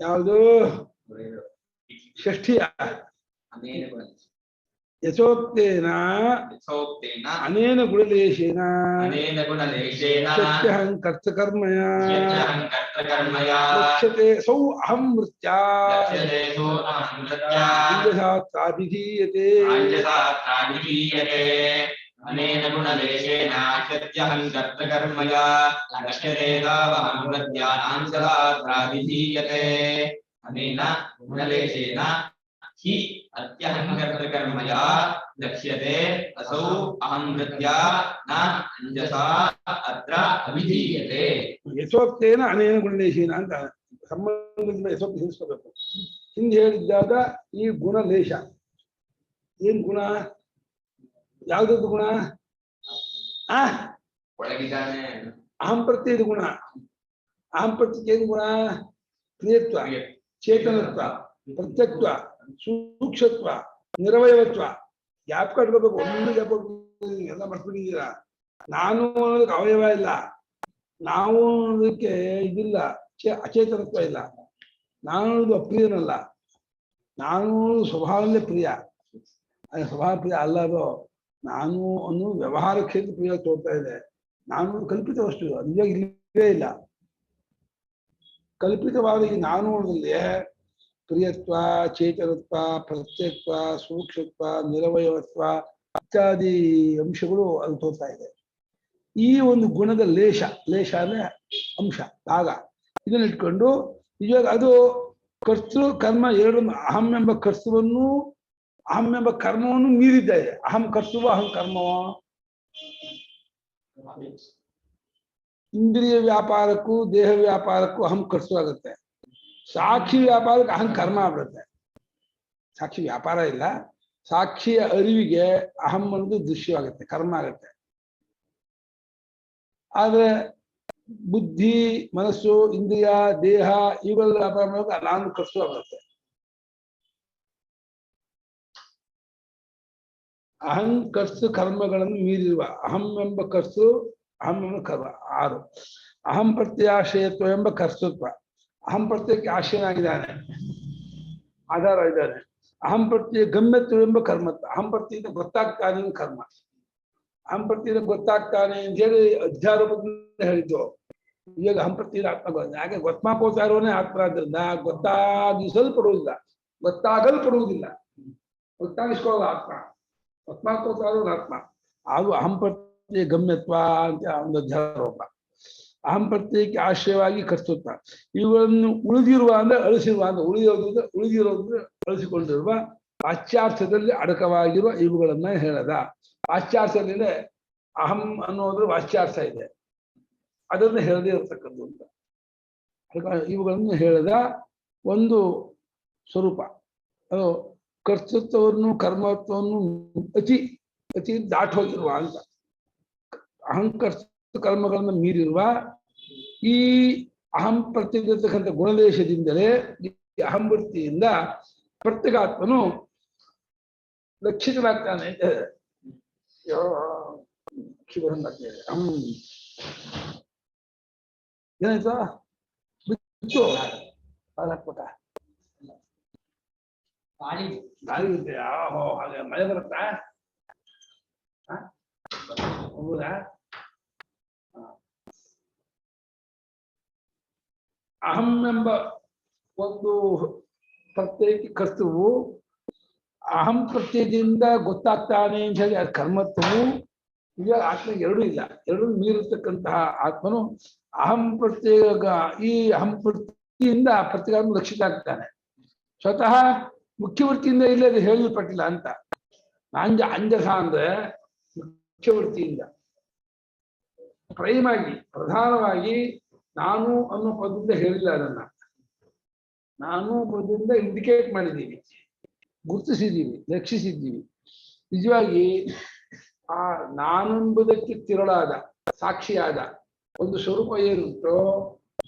ಯಾವುದು ಷಷ್ಠಿಯ ಯಥೋಕ್ತೇನ ಅನೇನ ಗುಣಲೇಶೇನ ಸತ್ಯಹಂ ಕರ್ತಕರ್ಮಯ ಲಕ್ಷ್ಯತೆ ಸೌ ಅಹಂ ಮೃತ್ಯಾ ಅಂಜಸಾತ್ರಾಭಿಧೀಯತೆ ಅನೇನ ಗುಣಲೇಶೇನ ಸತ್ಯಹಂ ಕರ್ತಕರ್ಮಯ ಲಕ್ಷ್ಯತೆ ತಾವಹಂ ಮೃತ್ಯಾನಾಂಜಸಾತ್ರಾಭಿಧೀಯತೆ ಅನೇನ ಗುಣಲೇಶೇನ ಹಿ ಅತ್ಯಹಂ ಕರ್ತಕರ್ಮಯ ಲಕ್ಷ್ಯತೆ ಅಸೌ ಅಹಂ ಮೃತ್ಯಾ ನ ಅಂಜಸಾ ಅತ್ರ ಅಭಿಧೀಯತೆ. ಯಥೋಕ್ತೇನ ಅನೇನ ಗುಣಲೇಶೇನ ಅಂತ ಸಂಬಂಧದಿಂದ ಯಥೋಕ್ತಿ ಸೇರಿಸ್ಕೋಬೇಕು. ಹಿಂದೆ ಹೇಳಿದ್ದಾಗ ಈ ಗುಣಲೇಶ ಏನ್ ಗುಣ, ಯಾವ್ದದ್ದು ಗುಣ? ಒಳಗಿದ್ದಾನೆ ಅಹಂ ಪ್ರತ್ಯಯದ ಗುಣ. ಅಹಂ ಪ್ರತ್ಯಯ ಏನ್ ಗುಣ? ಪ್ರಿಯತ್ವ, ಚೇತನತ್ವ, ಪ್ರತ್ಯತ್ವ, ಸೂಕ್ಷ್ಮತ್ವ, ನಿರವಯವತ್ವ. ಜ್ಞಾಪಕ ಇಟ್ಕೋಬೇಕು. ಒಂದು ಜ್ಞಾಪಕ ಎಲ್ಲ ಮರ್ತ್ಬಿಟ್ಟಿದ್ದೀರಾ. ನಾನು ಅನ್ನೋದಕ್ಕೆ ಅವಯವ ಇಲ್ಲ, ನಾವು ಅನ್ನೋದಕ್ಕೆ ಇದಿಲ್ಲ, ಅಚೇತನತ್ವ ಇಲ್ಲ. ನಾನು ಅನ್ನೋದು ಅಪ್ರಿಯನಲ್ಲ, ನಾನು ಸ್ವಭಾವದಲ್ಲೇ ಪ್ರಿಯ. ಸ್ವಭಾವ ಪ್ರಿಯ ಅಲ್ಲ ಅದು. ನಾನು ಅನ್ನೋ ವ್ಯವಹಾರ ಕ್ಷೇತ್ರ ಪ್ರಿಯ ತೋರ್ತಾ ಇದೆ. ನಾನು ಕಲ್ಪಿತ ವಸ್ತು, ನಿಜವಾಗಿ ಇಲ್ಲವೇ ಇಲ್ಲ. ಕಲ್ಪಿತವಾದ ಈ ನಾನು ಅನ್ನೋದಲ್ಲಿ ಪ್ರಿಯತ್ವ, ಚೇತನತ್ವ, ಪ್ರತ್ಯತ್ವ, ಸೂಕ್ಷ್ಮತ್ವ, ನಿರವಯವತ್ವ ಇತ್ಯಾದಿ ಅಂಶಗಳು ಅದು ತೋರ್ತಾ ಇದೆ. ಈ ಒಂದು ಗುಣದ ಲೇಷ, ಲೇಷ ಅಂದ್ರೆ ಅಂಶ, ಭಾಗ, ಇದನ್ನ ಇಟ್ಕೊಂಡು ನಿಜವಾಗಿ ಅದು ಕರ್ತೃ ಕರ್ಮ ಎರಡನ್ನು, ಅಹಂ ಎಂಬ ಕರ್ತೃವನ್ನು ಅಹಂ ಎಂಬ ಕರ್ಮವನ್ನು ಮೀರಿದ್ದ ಇದೆ. ಅಹಂ ಕರ್ತೃವ ಅಹಂ ಕರ್ಮವ. ಇಂದ್ರಿಯ ವ್ಯಾಪಾರಕ್ಕೂ ದೇಹ ವ್ಯಾಪಾರಕ್ಕೂ ಅಹಂ ಕರ್ತೃ ಆಗುತ್ತೆ. ಸಾಕ್ಷಿ ವ್ಯಾಪಾರಕ್ಕೆ ಅಹಂ ಕರ್ಮ ಆಗ್ಬಿಡುತ್ತೆ. ಸಾಕ್ಷಿ ವ್ಯಾಪಾರ ಇಲ್ಲ, ಸಾಕ್ಷಿಯ ಅರಿವಿಗೆ ಅಹಂ ಅನ್ನೋದು ದೃಶ್ಯವಾಗುತ್ತೆ, ಕರ್ಮ ಆಗುತ್ತೆ. ಆದ್ರೆ ಬುದ್ಧಿ, ಮನಸ್ಸು, ಇಂದ್ರಿಯ, ದೇಹ ಇವುಗಳ ವ್ಯಾಪಾರ ಮಾಡೋಕೆ ನಾನು ಕರ್ತೃ ಆಗುತ್ತೆ. ಅಹಂ ಕರ್ತೃ ಕರ್ಮಗಳನ್ನು ಮೀರಿರುವ ಅಹಂ ಎಂಬ ಕರ್ತೃ, ಅಹಂ ಎಂಬ ಕರ್ಮ 6. ಅಹಂ ಪ್ರತ್ಯಯಾಶ್ರಯತ್ವ ಎಂಬ ಕರ್ತೃತ್ವ. ಅಹಂ ಪ್ರತ್ಯಯಕ್ಕೆ ಆಶ್ರಯನಾಗಿದ್ದಾನೆ, ಆಧಾರ ಇದ್ದಾನೆ. ಅಹಂ ಪ್ರತ್ಯಯ ಗಮ್ಯತ್ವ ಎಂಬ ಕರ್ಮತ್ವ. ಅಹಂ ಪ್ರತ್ಯಯದ ಗೊತ್ತಾಗ್ತಾನೆ ಕರ್ಮ. ಅಹಂ ಪ್ರತ್ಯಯದ ಗೊತ್ತಾಗ್ತಾನೆ ಅಂತ ಹೇಳಿ ಅಧ್ಯಾರೋಪದಿಂದ ಹೇಳಿದ್ದು. ಇವಾಗ ಅಹಂ ಪ್ರತ್ಯಯದ ಆತ್ಮ ಹಾಗೆ ಗೊತ್ತಾಕೋತಾರೋನೇ ಆತ್ಮ. ಆದ್ರಿಂದ ಗೊತ್ತಾಗಿಸಲ್ಪಡುವುದಿಲ್ಲ, ಗೊತ್ತಾಗಲ್ಪಡುವುದಿಲ್ಲ, ಗೊತ್ತಾಗಿಸ್ಕೊಳ್ಳೋದು ಆತ್ಮ. ಗೊತ್ತಾಕೋತಾರೋ ಆತ್ಮ. ಅದು ಅಹಂ ಪ್ರತ್ಯಯ ಗಮ್ಯತ್ವ ಅಂತ ಒಂದು ಅಧ್ಯಾರೋಪ. ಅಹಂ ಪ್ರತ್ಯಯಕ್ಕೆ ಆಶ್ರಯವಾಗಿ ಕರ್ತೃತ್ವ. ಇವುಗಳನ್ನು ಉಳಿದಿರುವ ಅಂದ್ರೆ ಅಳಿಸಿರುವ ಅಂದ್ರೆ ಉಳಿದಿರೋದ್ರೆ ಅಳಿಸಿಕೊಂಡಿರುವ ವಾಚ್ಯಾರ್ಥದಲ್ಲಿ ಅಡಕವಾಗಿರುವ ಇವುಗಳನ್ನ ಹೇಳದ. ವಾಚ್ಯಾರ್ಥದಿಂದ ಅಹಂ ಅನ್ನೋದ್ರ ವಾಚ್ಯಾರ್ಥ ಇದೆ, ಅದನ್ನು ಹೇಳದೇ ಇರತಕ್ಕದ್ದು ಅಂತ. ಇವುಗಳನ್ನು ಹೇಳದ ಒಂದು ಸ್ವರೂಪ. ಅದು ಕರ್ತೃತ್ವವನ್ನು ಕರ್ಮತ್ವವನ್ನು ಅತಿ ದಾಟೋಗಿರುವ ಅಂತ. ಅಹಂಕರ್ತ ಕರ್ಮಗಳನ್ನು ಮೀರಿರುವ ಈ ಅಹಂ ಪ್ರತ್ಯೇಕಿರ್ತಕ್ಕಂಥ ಗುಣಲೇಶದಿಂದಲೇ ಈ ಅಹಂ ವೃತ್ತಿಯಿಂದ ಪ್ರತ್ಯೇಕಾತ್ಮನು ಲಕ್ಷಿತವಾಗ್ತಾನೆ ಅಂತ ಏನಾಯ್ತು? ಬಿಚ್ಚು ಹಾಕ್ಬೇಕ ಗಾಳಿ ಇದೆ. ಹಾಗೆ ಮಳೆ ಬರುತ್ತಾ? ಹೌದಾ? ಅಹಂ ಎಂಬ ಒಂದು ಪ್ರತ್ಯೇಕ ಕರ್ತೃವು ಅಹಂ ಪ್ರತ್ಯಯದಿಂದ ಗೊತ್ತಾಗ್ತಾನೆ ಅಂತ ಹೇಳಿ ಅದು ಕರ್ಮತ್ವವು ಈಗ ಆತ್ಮ ಎರಡೂ ಇಲ್ಲ. ಎರಡೂ ಮೀರಿರ್ತಕ್ಕಂತಹ ಆತ್ಮನು ಅಹಂ ಪ್ರತ್ಯೇಕ ಈ ಅಹಂ ವೃತ್ತಿಯಿಂದ ಪ್ರತ್ಯೇಕ ಲಕ್ಷಿತ ಆಗ್ತಾನೆ. ಸ್ವತಃ ಮುಖ್ಯವೃತ್ತಿಯಿಂದ ಇಲ್ಲ, ಅದು ಹೇಳಲ್ಪಟ್ಟಿಲ್ಲ ಅಂತ. ಅಂಜಸ ಅಂದ್ರೆ ಮುಖ್ಯವೃತ್ತಿಯಿಂದ ಪ್ರಧಾನವಾಗಿ ನಾನು ಅನ್ನೋ ಪದದಿಂದ ಹೇಳಿಲ್ಲ. ಅದನ್ನ ನಾನು ಪದದಿಂದ ಇಂಡಿಕೇಟ್ ಮಾಡಿದ್ದೀವಿ, ಗುರುತಿಸಿದ್ದೀವಿ, ಲಕ್ಷಿಸಿದ್ದೀವಿ. ನಿಜವಾಗಿ ಆ ನಾನೆಂಬುದಕ್ಕೆ ತಿರುಳಾದ ಸಾಕ್ಷಿಯಾದ ಒಂದು ಸ್ವರೂಪ ಏನುಂಟೋ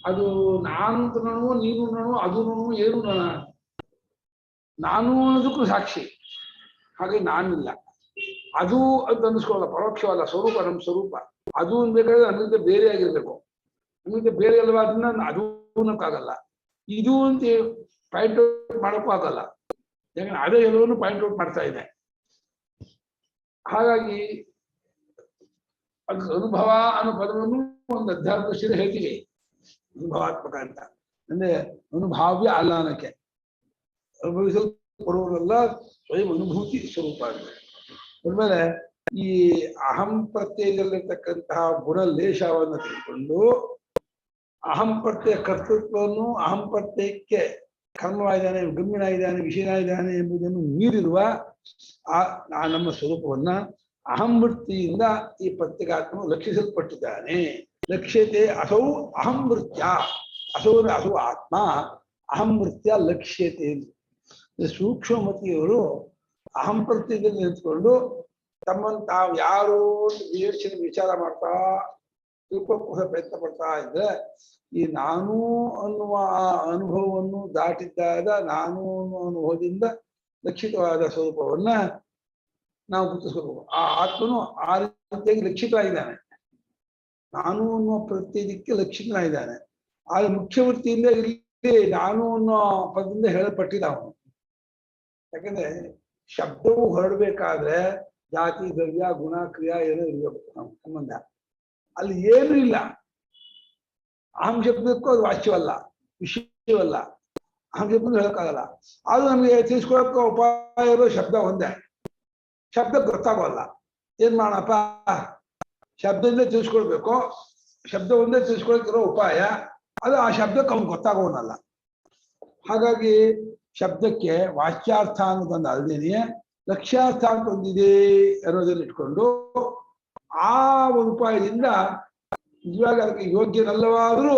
ಅದು ನಾನು ನನೂ, ನೀನು ನನೂ, ಅದು ನನೂ, ಏನು ನಾನು ಅನ್ನೋದಕ್ಕೂ ಸಾಕ್ಷಿ. ಹಾಗೆ ನಾನಿಲ್ಲ ಅದು ಅಂತ ಅನ್ನಿಸ್ಕೊಳ್ಳಲ್ಲ, ಪರೋಕ್ಷವಲ್ಲ, ಸ್ವರೂಪ ನಮ್ಮ ಸ್ವರೂಪ. ಅದು ಅನ್ಬೇಕಾದ್ರೆ ನಮ್ಮಿಂದ ಬೇರೆ ಆಗಿರ್ಬೇಕು. ನಮ್ಮಿಂದ ಬೇರೆ ಅಲ್ವಾ, ಅದನ್ನ ಅದು ಅನ್ನೋಕ್ಕಾಗಲ್ಲ. ಇದು ಅಂತ ಪಾಯಿಂಟ್ ಔಟ್ ಮಾಡೋಕ್ಕೂ ಆಗಲ್ಲ, ಯಾಕಂದ್ರೆ ಅದೇ ಎಲ್ಲವನ್ನೂ ಪಾಯಿಂಟ್ ಔಟ್ ಮಾಡ್ತಾ ಇದೆ. ಹಾಗಾಗಿ ಅದು ಅನುಭವ ಅನ್ನೋ ಪದವನ್ನು ಒಂದು ಅಧ್ಯಾತ್ಮ ಹೇಳ್ತೀವಿ, ಅನುಭವಾತ್ಮಕ ಅಂತ. ಅಂದ್ರೆ ಅನುಭಾವ್ಯ ಅಲ್ಲ ಅನ್ನಕ್ಕೆ, ಅನುಭವಿಸಲ್ಪಡುವಲ್ಲ ಸ್ವಯಂ ಅನುಭೂತಿ ಸ್ವರೂಪ ಅಂತ. ಆದ್ಮೇಲೆ ಈ ಅಹಂ ಪ್ರತ್ಯಯದಲ್ಲಿರ್ತಕ್ಕಂತಹ ಗುಣಲೇಶವನ್ನು ತಿಳ್ಕೊಂಡು ಅಹಂ ಪ್ರತ್ಯಯ ಕರ್ತೃತ್ವವನ್ನು, ಅಹಂ ಪ್ರತ್ಯಯಕ್ಕೆ ಕರ್ಮವಾಗಿದ್ದಾನೆ, ಗಮ್ಯನಾಗಿದ್ದಾನೆ, ವಿಷಯನಾಗಿದ್ದಾನೆ ಎಂಬುದನ್ನು ಮೀರಿರುವ ಆ ನಮ್ಮ ಸ್ವರೂಪವನ್ನ ಅಹಂ ವೃತ್ತಿಯಿಂದ ಈ ಪ್ರತ್ಯೇಗಾತ್ಮ ಲಕ್ಷಿಸಲ್ಪಟ್ಟಿದ್ದಾನೆ. ಲಕ್ಷ್ಯತೆ ಅಸೌ ಅಹಂ ವೃತ್ಯ, ಅಸೌ ಆತ್ಮ ಅಹಂ ವೃತ್ಯ ಲಕ್ಷ್ಯತೆ. ಸೂಕ್ಷ್ಮಮತಿಯವರು ಅಹಂ ಪ್ರತ್ಯಯದಲ್ಲಿ ನಿಂತ್ಕೊಂಡು ತಮ್ಮನ್ನು ತಾವು ಯಾರು ವಿಚಾರ ಮಾಡ್ತಾ ತಿಳ್ಕೋಕೋಸ ಪ್ರಯತ್ನ ಪಡ್ತಾ ಇದ್ರೆ ಈ ನಾನು ಅನ್ನುವ ಅನುಭವವನ್ನು ದಾಟಿದ್ದಾಗ ನಾನು ಅನ್ನುವ ಅನುಭವದಿಂದ ಲಕ್ಷಿತವಾದ ಸ್ವರೂಪವನ್ನ ನಾವು ಗುರುತಿಸ್ಕೋಬೇಕು. ಆ ಆತ್ಮನು ಆ ರೀತಿಯಾಗಿ ಲಕ್ಷಿತವಾಗಿದ್ದಾನೆ, ನಾನು ಅನ್ನುವ ಪ್ರತ್ಯೇಕಕ್ಕೆ ಲಕ್ಷಿತನಾಗಿದ್ದಾನೆ. ಆದ್ರೆ ಮುಖ್ಯವೃತ್ತಿಯಿಂದ ಇಲ್ಲಿ ನಾನು ಅನ್ನೋ ಪದದಿಂದ ಹೇಳಲ್ಪಟ್ಟಿಲ್ಲ ಅವನು. ಯಾಕಂದ್ರೆ ಶಬ್ದವು ಹೊರಡ್ಬೇಕಾದ್ರೆ ಜಾತಿ, ದ್ರವ್ಯ, ಗುಣ, ಕ್ರಿಯಾ ಏನೋ ಇರಬೇಕು ನಮ್ಮ ಸಂಬಂಧ. ಅಲ್ಲಿ ಏನೂ ಇಲ್ಲ. ಅಹಂ ಶಬ್ದಕ್ಕೂ ಅದು ವಾಚ್ಯವಲ್ಲ, ವಿಷಯವಲ್ಲ. ಅಹಂ ಶಬ್ದ ಹೇಳಕ್ಕಾಗಲ್ಲ. ಅದು ನಮಗೆ ತಿಳಿಸ್ಕೊಳಕ್ಕೆ ಉಪಾಯ ಇರೋ ಶಬ್ದ ಒಂದೇ. ಶಬ್ದ ಗೊತ್ತಾಗೋಲ್ಲ, ಏನ್ ಮಾಡಪ್ಪ, ಶಬ್ದದಿಂದ ತಿಳಿಸ್ಕೊಳ್ಬೇಕು. ಶಬ್ದ ಒಂದೇ ತಿಳಿಸ್ಕೊಳಕ್ಕಿರೋ ಉಪಾಯ ಅದು ಆ ಶಬ್ದಕ್ಕೆ ಅವ್ನು ಗೊತ್ತಾಗೋನಲ್ಲ. ಹಾಗಾಗಿ ಶಬ್ದಕ್ಕೆ ವಾಚ್ಯಾರ್ಥ ಅನ್ನೋದೊಂದು ಅಲ್ಲದೇನೆ ಲಕ್ಷ್ಯಾರ್ಥ ಅಂತ ಒಂದಿದೆ ಅನ್ನೋದನ್ನ ಇಟ್ಕೊಂಡು ಆ ಒಂದು ಉಪಾಯದಿಂದ ನಿಜವಾಗಿ ಅದಕ್ಕೆ ಯೋಗ್ಯನಲ್ಲವಾದರೂ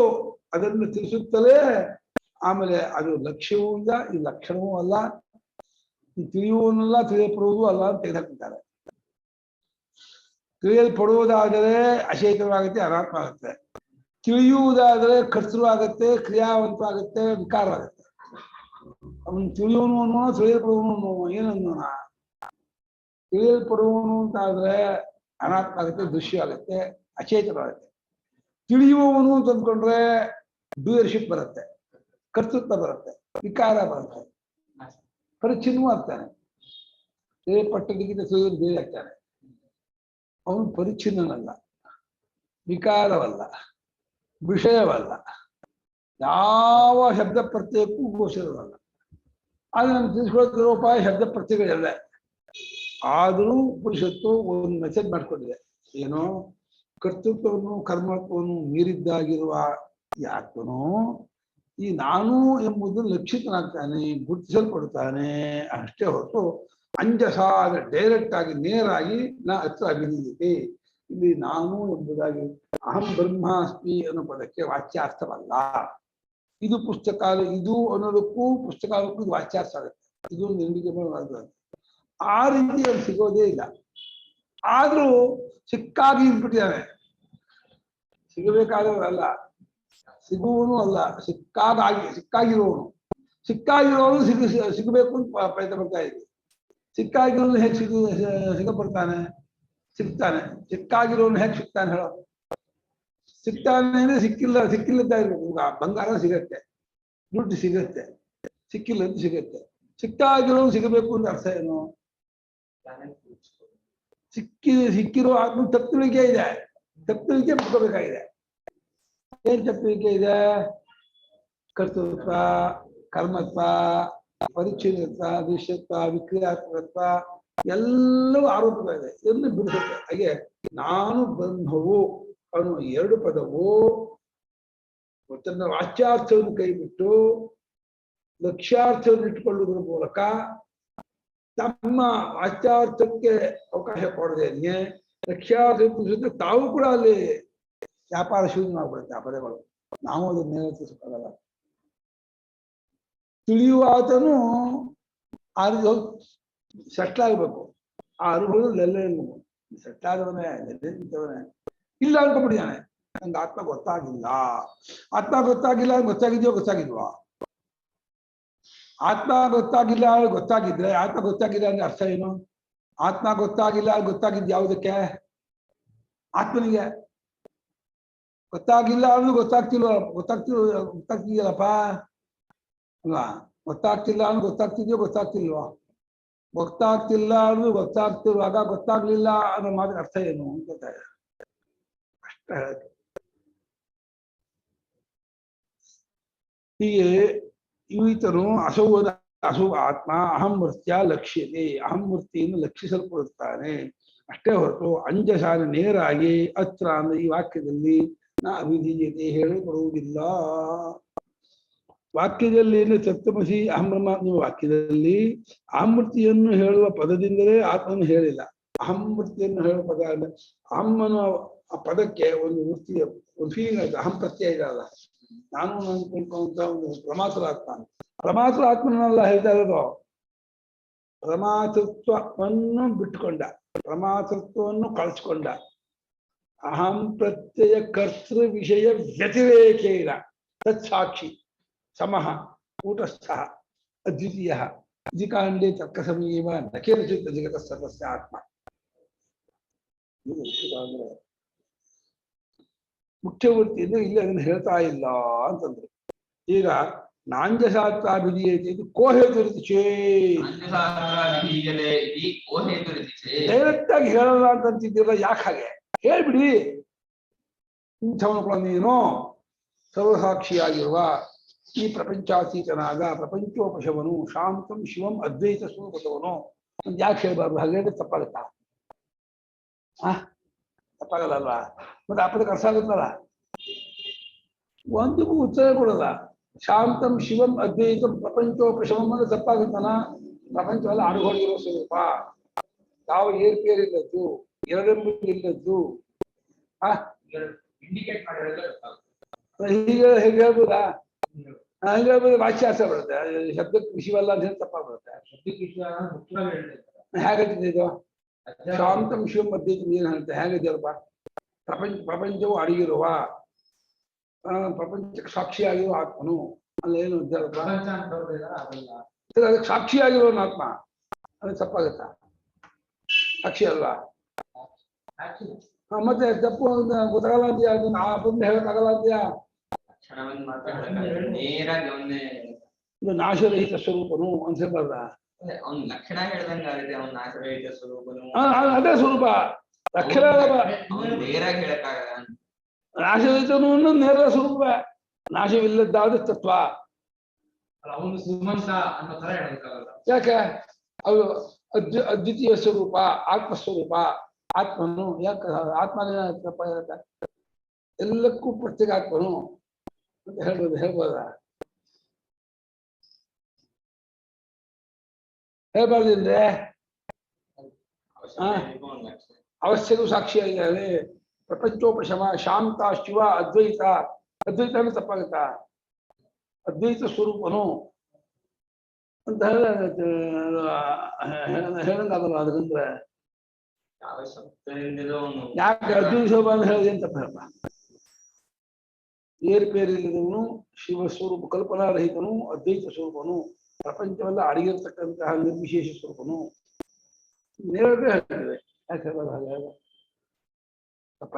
ಅದನ್ನು ತಿಳಿಸುತ್ತಲೇ ಆಮೇಲೆ ಅದು ಲಕ್ಷ್ಯವೂ ಇಲ್ಲ, ಈ ಲಕ್ಷಣವೂ ಅಲ್ಲ, ಈ ತಿಳಿಯುವನಲ್ಲ, ತಿಳಿಯಲ್ಪಡುವುದು ಅಲ್ಲ ಅಂತ ತೆಗೆದುಹಾಕ್ತಾರೆ. ತಿಳಿಯಲ್ಪಡುವುದಾದರೆ ಅಶೇತವಾಗುತ್ತೆ, ಅನಾತ್ಮ ಆಗುತ್ತೆ. ತಿಳಿಯುವುದಾದರೆ ಕರ್ತೃ ಆಗುತ್ತೆ, ಕ್ರಿಯಾವಂತವಾಗುತ್ತೆ, ವಿಕಾರವಾಗುತ್ತೆ. ಅವನು ತಿಳಿಯುವನು ಅನ್ನೋಣ, ತಿಳಿಯಲ್ಪಡುವನು ಅನ್ನೋಣ, ಏನನ್ನೋಣ. ತಿಳಿಯಲ್ಪಡುವನು ಅಂತಾದ್ರೆ ಅನಾತ್ಮ ಆಗುತ್ತೆ, ದೃಶ್ಯ ಆಗುತ್ತೆ, ಅಚೇತನವಾಗುತ್ತೆ. ತಿಳಿಯುವವನು ಅಂತ ಅಂದ್ಕೊಂಡ್ರೆ ಡೂಯರ್ಶಿಪ್ ಬರುತ್ತೆ, ಕರ್ತೃತ್ವ ಬರುತ್ತೆ, ವಿಕಾರ ಬರುತ್ತೆ, ಪರಿಚ್ಛಿನ್ನವೂ ಆಗ್ತಾನೆ. ಪಟ್ಟದಿಗಿಂತ ಬೇರೆ ಆಗ್ತಾನೆ. ಅವನು ಪರಿಚ್ಛಿನ್ನನಲ್ಲ, ವಿಕಾರವಲ್ಲ, ವಿಷಯವಲ್ಲ, ಯಾವ ಶಬ್ದ ಪ್ರತ್ಯಯಕ್ಕೂ ಗೋಚರವಲ್ಲ. ಆದ್ರೆ ನಮ್ಗೆ ತಿಳಿಸ್ಕೊಳ್ತಿರೋ ಉಪಾಯ ಶಬ್ದ ಪ್ರತ್ಯಯಗಳೆಲ್ಲ. ಆದರೂ ಉಪನಿಷತ್ತು ಒಂದು ಮೆಸೇಜ್ ಮಾಡ್ಕೊಂಡಿದೆ, ಏನೋ ಕರ್ತೃತ್ವವನ್ನು ಕರ್ಮತ್ವವನ್ನು ಮೀರಿದ್ದಾಗಿರುವ ಈ ಆತ್ಮನು ಈ ನಾನು ಎಂಬುದು ಲಕ್ಷಿತನಾಗ್ತಾನೆ, ಗುರುತಿಸಲ್ಪಡ್ತಾನೆ ಅಷ್ಟೇ ಹೊರತು ಅಂಜಸ ಡೈರೆಕ್ಟ್ ಆಗಿ ನೇರಾಗಿ ಹತ್ರ ಅಭಿನಯಿಸಿ ಇಲ್ಲಿ ನಾನು ಎಂಬುದಾಗಿ ಅಹಂ ಬ್ರಹ್ಮಾಸ್ಮಿ ಅನ್ನೋ ಪದಕ್ಕೆ ವಾಚ್ಯಾರ್ಥವಲ್ಲ. ಇದು ಪುಸ್ತಕ, ಇದು ಅನ್ನೋದಕ್ಕೂ ಪುಸ್ತಕಕ್ಕೂ ಇದು ವಾಚ್ಯಾರ್ಥ ಆಗುತ್ತೆ. ಇದು ನಿಂದಿಗೆ ಆ ರೀತಿ ಅದು ಸಿಗೋದೇ ಇಲ್ಲ. ಆದ್ರೂ ಸಿಕ್ಕಾಗಿ ಇದ್ಬಿಟ್ಟಿದ್ದಾನೆ. ಸಿಗಬೇಕಾದವರಲ್ಲ, ಸಿಗುವನು ಅಲ್ಲ, ಸಿಕ್ಕಾಗಿರೋನು. ಸಿಕ್ಕಾಗಿರೋನು ಸಿಗಬೇಕು ಅಂತ ಪ್ರಯತ್ನ ಪಡ್ತಾ ಇದ್ವಿ. ಸಿಕ್ಕಾಗಿರೋನು ಹೇಗೆ ಸಿಗಪಡ್ತಾನೆ? ಸಿಗ್ತಾನೆ. ಸಿಕ್ಕಾಗಿರೋನು ಹೇಗೆ ಸಿಗ್ತಾನೆ ಹೇಳೋ? ಸಿಗ್ತಾನೆ ಅಂದ್ರೆ ಸಿಕ್ಕಿಲ್ಲದ ಇರ್ಬೇಕು. ಬಂಗಾರ ಸಿಗತ್ತೆ, ದುಡ್ಡು ಸಿಗತ್ತೆ, ಸಿಕ್ಕಿಲ್ಲ ಅಂತ ಸಿಗತ್ತೆ. ಸಿಕ್ಕಾಗಿರೋನು ಸಿಗಬೇಕು ಅಂತ ಅರ್ಥ ಏನು? ಸಿಕ್ಕಿರೋ ಆತ್ಮ ತಪ್ಪುವಿಕೆ ಇದೆ, ತಪ್ಪುವಿಕೆ ಬಿಟ್ಕೋಬೇಕಾಗಿದೆ. ಏನ್ ತಪ್ಪುವಿಕೆ ಇದೆ? ಕರ್ತೃತ್ವ, ಕರ್ಮತ್ವ, ಪರಿಚ್ಛಿನ್ನತ್ವ, ದೃಶ್ಯತ್ವ, ವಿಕ್ರಿಯಾತ್ಮಕತ್ವ ಎಲ್ಲವೂ ಆರೋಪಗಳಿದೆ. ಇದನ್ನು ಬಿಡಿಸುತ್ತೆ. ಹಾಗೆ ನಾನು ಬ್ರಹ್ಮವು ಅನ್ನೋ ಎರಡು ಪದವು ತನ್ನ ವಾಚ್ಯಾರ್ಥವನ್ನು ಕೈಬಿಟ್ಟು ಲಕ್ಷ್ಯಾರ್ಥವನ್ನು ಇಟ್ಟುಕೊಳ್ಳುವುದರ ಮೂಲಕ ತಮ್ಮ ವಾಚ್ಯಾರ್ಥಕ್ಕೆ ಅವಕಾಶ ಕೊಡದೇನೆ ಲಕ್ಷ್ಯಾರ್ಥ ತಾವು ಕೂಡ ಅಲ್ಲಿ ವ್ಯಾಪಾರ ಶೂನ್ಯ ಮಾಡ್ಬಿಡುತ್ತೆ ಆ ಪದಗಳು. ನಾವು ಅದನ್ನ ನಿರ್ವಹಿಸಕ್ಕಾಗಲ್ಲ. ತಿಳಿಯುವ ಆತನು ಆ ಸೆಟ್ಲ್ ಆಗ್ಬೇಕು. ಆ ಅನುಭವದಲ್ಲಿ ಎಲ್ಲ ಸೆಟ್ಲ್ ಆದವನೇ, ಎಲ್ಲೇ ನಿಂತವನೇ ಇಲ್ಲ ಅನ್ಕೊಂಡ್ಬಿಟ್ಟಿದ್ದಾನೆ. ನಂಗೆ ಆತ್ಮ ಗೊತ್ತಾಗಿಲ್ಲ. ಆತ್ಮ ಗೊತ್ತಾಗಿಲ್ಲ, ಗೊತ್ತಾಗಿದ್ಯೋ ಗೊತ್ತಾಗಿಲ್ವಾ? ಆತ್ಮ ಗೊತ್ತಾಗಿಲ್ಲ ಗೊತ್ತಾಗಿದ್ರೆ ಆತ್ಮ ಗೊತ್ತಾಗಿಲ್ಲ ಅಂದ್ರೆ ಅರ್ಥ ಏನು? ಆತ್ಮ ಗೊತ್ತಾಗಿಲ್ಲ, ಗೊತ್ತಾಗಿದ್ದು ಯಾವುದಕ್ಕೆ? ಆತ್ಮನಿಗೆ. ಗೊತ್ತಾಗಿಲ್ಲ ಅಂದ್ರೆ ಗೊತ್ತಾಗ್ತಿದೆಯಲ್ಲಪ್ಪ ಅಲ್ವಾ? ಗೊತ್ತಾಗ್ತಿಲ್ಲ ಅಂದ್ರೆ ಗೊತ್ತಾಗ್ತಿಲ್ವಾ? ಗೊತ್ತಾಗ್ತಿಲ್ಲ ಅಂದ್ರೆ ಗೊತ್ತಾಗ್ತಿರುವಾಗ ಗೊತ್ತಾಗ್ಲಿಲ್ಲ ಅನ್ನೋ ಮಾತ್ರ ಅರ್ಥ ಏನು ಅಂತ ಅಷ್ಟ. ಹೀಗೆ ಈತನು ಅಸೌ ಆತ್ಮ ಅಹಂ ವೃತ್ಯ ಲಕ್ಷ್ಯತೆ, ಅಹಂ ವೃತ್ತಿಯನ್ನು ಲಕ್ಷಿಸಲ್ಪಡುತ್ತಾನೆ ಅಷ್ಟೇ ಹೊರತು ಅಂಜಸಾನ ನೇರಾಗಿ ಅತ್ರ ಅಂದ್ರೆ ಈ ವಾಕ್ಯದಲ್ಲಿ ನ ಅವಿಧೀಯತೆ ಹೇಳಲ್ಪಡುವುದಿಲ್ಲ. ವಾಕ್ಯದಲ್ಲಿ ತತ್ವಮಸಿ ಅಹಂ ಬ್ರಹ್ಮಾತ್ಮ ವಾಕ್ಯದಲ್ಲಿ ಅಹಂ ವೃತ್ತಿಯನ್ನು ಹೇಳುವ ಪದದಿಂದಲೇ ಆತ್ಮನ್ನು ಹೇಳಿಲ್ಲ. ಅಹಂ ವೃತ್ತಿಯನ್ನು ಹೇಳುವ ಪದ ಅಹಂ ಅನ್ನುವ ಆ ಪದಕ್ಕೆ ಒಂದು ವೃತ್ತಿಯ ಒಂದು ಫೀಲಿಂಗ್ ಆಯ್ತು. ಅಹಂ ಪ್ರತ್ಯಯ ಇದಲ್ಲ, ನಾನು ತಿಳ್ಕೊಂತ ಒಂದು ಪ್ರಮಾತ್ರ ಆತ್ಮ. ಪ್ರಮಾತ್ರ ಆತ್ಮನೆಲ್ಲ ಹೇಳ್ತಾ ಇರೋದು ಪ್ರಮಾತೃತ್ವವನ್ನು ಬಿಟ್ಟುಕೊಂಡ, ಪ್ರಮಾತೃತ್ವವನ್ನು ಕಳಿಸ್ಕೊಂಡ. ಅಹಂ ಪ್ರತ್ಯಯ ಕರ್ತೃ ವಿಷಯ ವ್ಯತಿರೇಕೇನ ತತ್ಸಾಕ್ಷಿ ಸಮಃ ಕೂಟಸ್ಥ ಅದ್ವಿತೀಯ ಅಧಿಕಾಂಡೇ ತರ್ಕಸಮೀವ ನಕೇನಚಿತ್ ಜಗತ ಸರ್ವಸ್ಯ ಆತ್ಮ. ಮುಖ್ಯವೃತ್ತಿಯಿಂದ ಇಲ್ಲಿ ಅದನ್ನು ಹೇಳ್ತಾ ಇಲ್ಲ ಅಂತಂದ್ರು. ಈಗ ನಾಂಜಸಾತ್ರಾಭಿಧೀಯತೆ ಕೋ ಹೇತುರಿತಿ ಡೈರೆಕ್ಟ್ ಆಗಿ ಹೇಳಲ್ಲ ಅಂತಂತಿದ್ದೀರ, ಯಾಕೆ ಹಾಗೆ? ಹೇಳ್ಬಿಡಿ. ಇಂಥವನು ಕೂಡ ನೀನು ಸರ್ವಸಾಕ್ಷಿಯಾಗಿರುವ ಈ ಪ್ರಪಂಚಾತೀತನಾದ ಪ್ರಪಂಚೋಪಶವನು ಶಾಂತಂ ಶಿವಂ ಅದ್ವೈತ ಸ್ವರೂಪದವನು ಅಂತ ಯಾಕೆ ಹೇಳ್ಬಾರ್ದು? ಹಾಗೆ ತಪ್ಪಾಗತ್ತಾ? ತಪ್ಪಾಗಲ್ಲಲ್ವಾ? ಮತ್ತೆ ಅಪ್ಪದಕ್ಕೆ ಅರ್ಥ ಆಗುತ್ತಲ್ಲ. ಒಂದಕ್ಕೂ ಉತ್ತರ ಕೊಡಲ್ಲ. ಶಾಂತಂ ಶಿವಂ ಅದ್ವೈತಂ ಪ್ರಪಂಚೋಪಶವಂ ಅಂದ್ರೆ ತಪ್ಪಾಗುತ್ತಾನ? ಪ್ರಪಂಚವೆಲ್ಲ ಅನುಭವಿರೋ ಸ್ವರೂಪ, ಯಾವ ಏರ್ಪೇರಿಲ್ಲದ್ದು, ಎರಡೆಂಬುದಿಲ್ಲದ್ದು. ಹೀಗೆ ಹೇಗೆ ಹೇಳ್ಬೋದಾ? ಹಂಗೆ ಹೇಳ್ಬೋದು. ವಾಚ್ಯಾಸ ಬರುತ್ತೆ, ಶಬ್ದಕ್ಕೆ ವಿಷಯವಲ್ಲ ಅಂತ ಹೇಳಿ ತಪ್ಪಾಗ್ಬಿಡುತ್ತೆ. ಹೇಗತ್ತಿದೆ ಇದು? ಶಾಂತಂ ಶಿವಂ ಅದ್ವೈತಂ ಏನು ಹೇಳುತ್ತೆ? ಹೇಗಿದೆಯಲ್ಲಪ್ಪ? ಪ್ರಪಂಚವು ಅಡಗಿರುವ ಪ್ರಪಂಚಕ್ಕೆ ಸಾಕ್ಷಿಯಾಗಿರುವ ಆತ್ಮನು ಅಲ್ಲ ಏನು ಇದ್ದಾರಪ್ಪ? ಅದಕ್ಕೆ ಸಾಕ್ಷಿಯಾಗಿರೋ ಆತ್ಮ ಅದು ತಪ್ಪಾಗತ್ತ? ಸಾಕ್ಷಿ ಅಲ್ವಾ? ಮತ್ತೆ ತಪ್ಪು ಗೊತ್ತಾಗಲ್ಲ ಅಂತೀಯ, ಅದನ್ನ ಆ ಬಂದು ಹೇಳಕ್ಕಾಗಲ್ಲ ಅಂತೀಯ. ಇದು ನಾಶರಹಿತ ಸ್ವರೂಪನು ಅಂತ ಹೇಳ್ಬಾರ್ದ? ಲಕ್ಷಣ ಹೇಳ್ದಂಗಾಗಿದೆ. ಅವನ್ ನಾಶರಹಿತ ಸ್ವರೂಪನು ಅದೇ ಸ್ವರೂಪ. ಲಕ್ಷಣ ನೇರಾಗಿ ಹೇಳಕ್ಕಾಗಲ್ಲ. ನಾಶರಹಿತನು ನೇರ ಸ್ವರೂಪ, ನಾಶವಿಲ್ಲದ್ದಾದ ತತ್ವ. ಅವನು ಶ್ರೀಮಂತ ಅನ್ನೋ ತರ ಹೇಳಕ್ಕಾಗಲ್ಲ. ಯಾಕೆ? ಅದು ಅದ್ವಿತೀಯ ಸ್ವರೂಪ, ಆತ್ಮಸ್ವರೂಪ. ಆತ್ಮನು ಯಾಕೆ ಆತ್ಮನೇ ತಪ್ಪ ಇರತ್ತ? ಎಲ್ಲಕ್ಕೂ ಪ್ರತ್ಯೇಕ ಆತ್ಮನು ಅಂತ ಹೇಳ್ಬೋದ? ಹೇಳ್ಬಾರ್ದಿದ್ರೆ ಅವಶ್ಯಕೂ ಸಾಕ್ಷಿಯಾಗಿದ್ದಾನೆ. ಪ್ರಪಂಚೋಪಶಮ ಶಾಂತ ಶಿವ ಅದ್ವೈತ. ಅದ್ವೈತನೂ ತಪ್ಪಾಗುತ್ತಾ? ಅದ್ವೈತ ಸ್ವರೂಪನು ಅಂತ ಹೇಳಂಗಾಗಲ್ಲ. ಅದರಿಂದ ಯಾಕೆ ಅದ್ವೈತ ಸ್ವರೂಪ ಅಂತ ಹೇಳಿದೆ ಅಂತ ತಪ್ಪ? ಏರ್ಪೇರಿಲ್ಲದವನು ಶಿವಸ್ವರೂಪ ಕಲ್ಪನಾರಹಿತನು ಅದ್ವೈತ ಸ್ವರೂಪನು, ಪ್ರಪಂಚವೆಲ್ಲ ಅಡಗಿರ್ತಕ್ಕಂತಹ ನಿರ್ವಿಶೇಷ ಸ್ವರೂಪನು. ನೇರವೇ ಹೇಳ್ತಿದೆ. ಯಾಕೆ ಹೇಳೋದು ಹಾಗೆ? ತಪ್ಪ?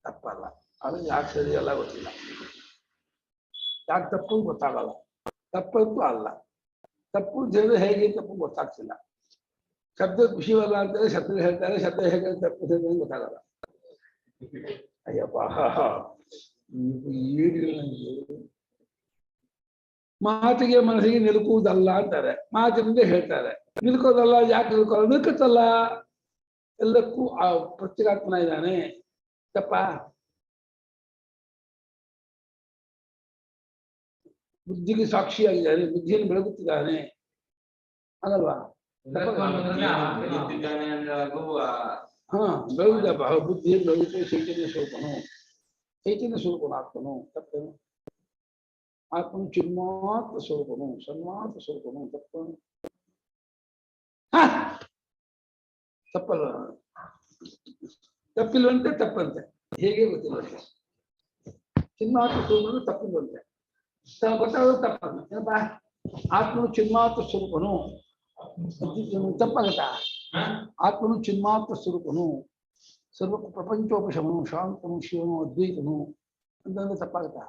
ತಪ್ಪಲ್ಲ. ಅದು ಯಾಕೆ ಸರಿಯಲ್ಲ ಗೊತ್ತಿಲ್ಲ. ಯಾಕೆ ತಪ್ಪು ಗೊತ್ತಾಗಲ್ಲ. ತಪ್ಪಂತೂ ಅಲ್ಲ. ತಪ್ಪು ಜನ ಹೇಗೆ ತಪ್ಪು ಗೊತ್ತಾಗ್ತಿಲ್ಲ. ಶಬ್ದ ಖುಷಿವಲ್ಲ ಅಂತೇಳಿ ಶಬ್ದ ಹೇಳ್ತಾರೆ, ಶಬ್ದ ಹೇಗೆ ತಪ್ಪು ಗೊತ್ತಾಗಲ್ಲ. ಅಯ್ಯಪ್ಪ, ಏನಿಲ್ಲ. ಮಾತಿಗೆ ಮನಸ್ಸಿಗೆ ನಿಲುಕುವುದಲ್ಲ ಅಂತಾರೆ, ಮಾತಿನಿಂದ ಹೇಳ್ತಾರೆ. ನಿಲ್ಕೋದಲ್ಲ. ಯಾಕೆ ನಿಲ್ಕೋಲ್ಲ? ನಿಲ್ಕತ್ತಲ್ಲ. ಎಲ್ಲಕ್ಕೂ ಆ ಪ್ರತ್ಯೇಕಾತ್ಮನ ಇದ್ದಾನೆ. ತಪ್ಪ? ಬುದ್ಧಿಗೆ ಸಾಕ್ಷಿಯಾಗಿದ್ದಾನೆ, ಬುದ್ಧಿಯನ್ನು ಬೆಳಗುತ್ತಿದ್ದಾನೆ ಅದಲ್ವಾ? ಹಾ, ಬೆಳಗುದಪ್ಪ. ಬುದ್ಧಿಯನ್ನು ಬೆಳಗುತ್ತೆ. ಚೈತನ್ಯ ಸ್ವರೂಪನು, ಚೈತನ್ಯ ಸ್ವರೂಪನು ಆತ್ಮನು. ತಪ್ಪೇನು? ಆತ್ಮನು ಚಿನ್ಮಾತ್ರ ಸ್ವರೂಪನು, ಸನ್ಮಾತ್ರ ಸ್ವರೂಪನು. ತಪ್ಪನು? ತಪ್ಪಲ್ಲ. ತಪ್ಪಿಲ್ವಂತೆ, ತಪ್ಪಂತೆ. ಹೇಗೆ ಗೊತ್ತಿಲ್ಲ. ಚಿನ್ಮಾತ್ರ ಸ್ವರೂಪನು ತಪ್ಪಿಲ್ವಂತೆ, ಗೊತ್ತಾಗೋದು ತಪ್ಪಲ್ಲ. ಏನಪ್ಪ? ಆತ್ಮನು ಚಿನ್ಮಾತ್ರ ಸ್ವರೂಪನು, ತಪ್ಪಾಗತ್ತಾ? ಆತ್ಮನು ಚಿನ್ಮಾತ್ರ ಸ್ವರೂಪನು, ಸರ್ವ ಪ್ರಪಂಚೋಪಶಮನು, ಶಾಂತನು, ಶಿವನು, ಅದ್ವೈತನು ಅಂತಂದ್ರೆ ತಪ್ಪಾಗತ್ತಾ?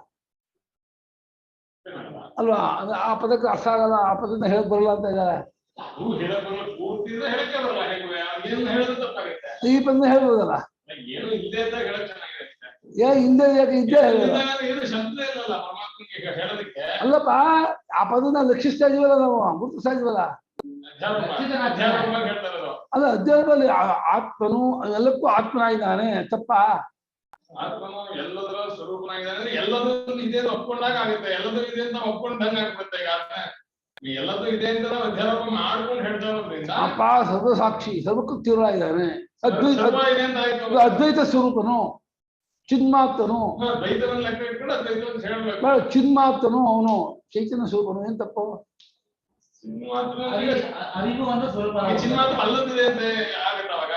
ಅಲ್ವಾ? ಅದು ಆ ಪದಕ್ಕೆ ಅರ್ಥ ಆಗಲ್ಲ, ಆ ಪದದಿಂದ ಹೇಳಕ್ ಬರಲ್ಲ ಅಂತ ಇದ್ದಾರೆ. ಈ ಪದ ಹೇಳ್ಬೋದಲ್ಲ, ಹಿಂದೆ ಇದ್ದೇ ಅಲ್ಲಪ್ಪ, ಆ ಪದನ ಲಕ್ಷಿಸ್ತಾ ಇದೀವಲ್ಲ ನಾವು, ಗುರುತಿಸ್ತಾ ಇದೀವಲ್ಲ. ಅಲ್ಲ, ಅಧ್ಯಾಯದಲ್ಲಿ ಆತ್ಮನು ಎಲ್ಲಕ್ಕೂ ಆತ್ಮನಾಗಿದ್ದಾನೆ, ತಪ್ಪ? ಆತ್ಮನು ಎಲ್ಲದರ ಸ್ವರೂಪನಾಗಿದ್ದಾನೆ, ಎಲ್ಲದೂ ಇದೆ ಅಂತ ಒಪ್ಕೊಂಡಾಗ ಆಗುತ್ತೆ, ಎಲ್ಲದೂ ಇದೆ ಅಂತ ಒಪ್ಕೊಂಡಂಗ ಆಗ್ಬಿಡುತ್ತೆ. ಈಗ ಎಲ್ಲದೂ ಇದೆ ಅಂತ ನಾವು ಅಧ್ಯಾರೋಪ ಮಾಡ್ಕೊಂಡು ಹೇಳ್ತಾ ಇರೋದ್ರಿಂದ ಅಪ್ಪ ಸರ್ವಸಾಕ್ಷಿ, ಸರ್ವಕ್ಕೂ ತೀವ್ರವಾಗಿದ್ದಾನೆ, ಅದ್ವೈತ ಸ್ವರೂಪನು, ಚಿನ್ಮಾತನು, ದ್ವೈತವನ್ನು ಲೆಕ್ಕ ಇಟ್ಕೊಂಡು ಅದ್ವೈತವನ್ನು ಹೇಳ್ಬೇಕು. ಚಿನ್ಮಾತನು ಅವನು ಚೈತನ್ಯ ಸ್ವರೂಪನು, ಏನ್ ತಪ್ಪು? ಚಿನ್ಮಾತ್ರ ಅಲ್ಲದಿದೆ ಅಂತ ಆಗತ್ತೆ ಅವಾಗ.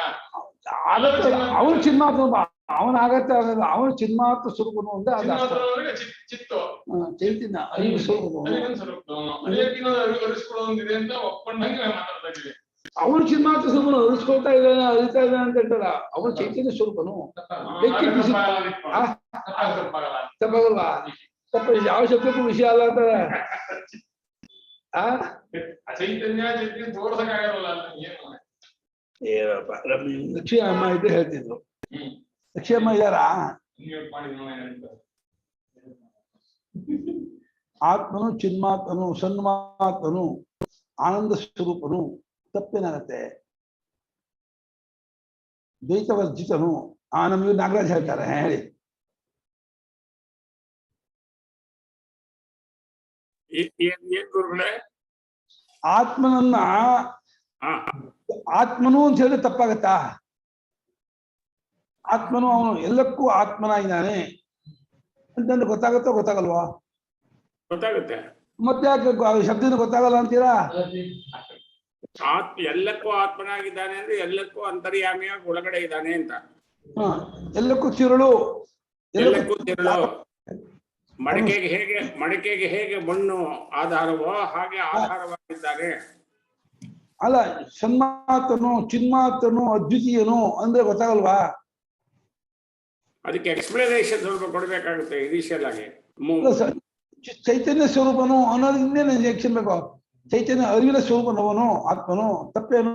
ಅವನು ಚಿನ್ಮಾತನು, ಅವನ ಆಗತ್ತೆ ಆಗಲ್ಲ, ಅವನು ಚಿನ್ಮಾತ್ರ ಸ್ವರೂಪನು ಅಂದ್ರೆ ಚಿತ್ತು ಚೈತನ್ಯ ಅರಿವು ಸ್ವರೂಪನು, ಅರಿಸ್ಕೊಳ್ಳೋದಿದೆ ಅಂತ ಒಪ್ಕೊಂಡಂಗೆ ಮಾತಾಡ್ತಾ ಇದೀವಿ. ಅವನು ಚಿನ್ಮಾತ್ರ ಸ್ವರೂಪನು, ಅರಿಸ್ಕೊಳ್ತಾ ಇದ್ದಾನೆ, ಅರಿತಾ ಇದ್ದಾನೆ ಅಂತ ಹೇಳ್ತಾರ. ಅವನು ಚೈತನ್ಯ ಸ್ವರೂಪನು. ತಪ್ಪಾಗಲ್ವಾ? ತಪ್ಪ, ಯಾವ ಶಬ್ದಕ್ಕೂ ವಿಷಯ ಅಲ್ಲ ಅಂತಾರೆ. ಚೈತನ್ಯ ತೋರ್ಸಕ್ಕಾಗಲ್ಲ. ಏನಪ್ಪ, ಲಕ್ಷ್ಮೀ ಅಮ್ಮ ಇದ್ದೆ ಹೇಳ್ತಿದ್ರು. ಲಕ್ಷ್ಮೀ ಅಮ್ಮ ಇದ್ದಾರಾ? ಆತ್ಮನು ಚಿನ್ಮಾತ್ಮನು, ಸನ್ಮಾತ್ಮನು, ಆನಂದ ಸ್ವರೂಪನು, ತಪ್ಪೇನಾಗತ್ತೆ? ದ್ವೈತವರ್ಜಿತನು. ನಮಗೆ ನಾಗರಾಜ್ ಹೇಳ್ತಾರೆ, ಹೇಳಿ. ಆತ್ಮನನ್ನ ಆತ್ಮನು ಅಂತ ಹೇಳಿದ್ರೆ ತಪ್ಪಾಗತ್ತಾ? ಆತ್ಮನು ಅವನು ಎಲ್ಲಕ್ಕೂ ಆತ್ಮನಾಗಿದ್ದಾನೆ ಅಂತಂದ್ರೆ ಗೊತ್ತಾಗತ್ತೋ ಗೊತ್ತಾಗಲ್ವಾ? ಗೊತ್ತಾಗುತ್ತೆ. ಮತ್ತೆ ಯಾಕೆ ಶಬ್ದದಿಂದ ಗೊತ್ತಾಗಲ್ಲ ಅಂತೀರಾ? ಎಲ್ಲಕ್ಕೂ ಆತ್ಮನಾಗಿದ್ದಾನೆ ಅಂದ್ರೆ ಎಲ್ಲಕ್ಕೂ ಅಂತರ್ಯಾಮಿಯಾಗಿ ಒಳಗಡೆ ಇದ್ದಾನೆ ಅಂತ. ಎಲ್ಲಕ್ಕೂ ತಿರುಳು, ಎಲ್ಲಕ್ಕೂ ತಿರುಳು. ಮಡಿಕೆಗೆ ಹೇಗೆ ಮಣ್ಣು ಆಧಾರವೋ ಹಾಗೆ ಆಧಾರವಾಗಿದ್ದಾನೆ. ಅಲ್ಲ, ಸನ್ಮಾತನು, ಚಿನ್ಮಾತನು, ಅದ್ವಿತೀಯನು ಅಂದ್ರೆ ಗೊತ್ತಾಗಲ್ವಾ? ಅದಕ್ಕೆ ಎಕ್ಸ್ಪ್ಲನೇಷನ್ ಸ್ವಲ್ಪ ಕೊಡ್ಬೇಕಾಗುತ್ತೆ ಇನಿಷಿಯಲ್ ಆಗಿ. ಚೈತನ್ಯ ಸ್ವರೂಪನು ಅನ್ನೋದು ಇನ್ನೇನು ಎಕ್ಷನ್ ಬೇಕು? ಚೈತನ್ಯ ಅರಿವಿನ ಸ್ವರೂಪನವನು ಆತ್ಮನು, ತಪ್ಪೇನು?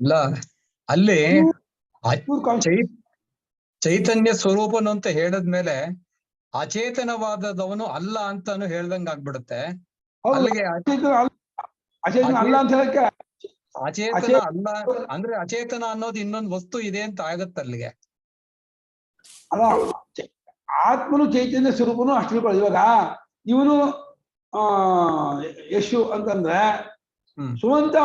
ಇಲ್ಲ, ಅಲ್ಲಿ ಚೈತನ್ಯ ಸ್ವರೂಪನು ಅಂತ ಹೇಳಿದ್ಮೇಲೆ ಅಚೇತನವಾದದವನು ಅಲ್ಲ ಅಂತಾನು ಹೇಳ್ದಂಗ ಆಗ್ಬಿಡುತ್ತೆ. ಅಲ್ಲಿಗೆ ಅಲ್ಲ ಅಂತ ಹೇಳಕ್ಕೆ ಅಚೇತನ ಅಲ್ಲ ಅಂದ್ರೆ ಅಚೇತನ ಅನ್ನೋದು ಇನ್ನೊಂದು ವಸ್ತು ಇದೆ ಅಂತ ಆಗತ್ತೆ ಅಲ್ಲಿಗೆ. ಅಲ್ಲ, ಆತ್ಮನು ಚೈತನ್ಯ ಸ್ವರೂಪನು ಅಷ್ಟು ತಿಳ್ಕೊಳ್ಳಿ. ಇವಾಗ ಇವನು ಯಶು ಅಂತಂದ್ರೆ ಸುಮಂತ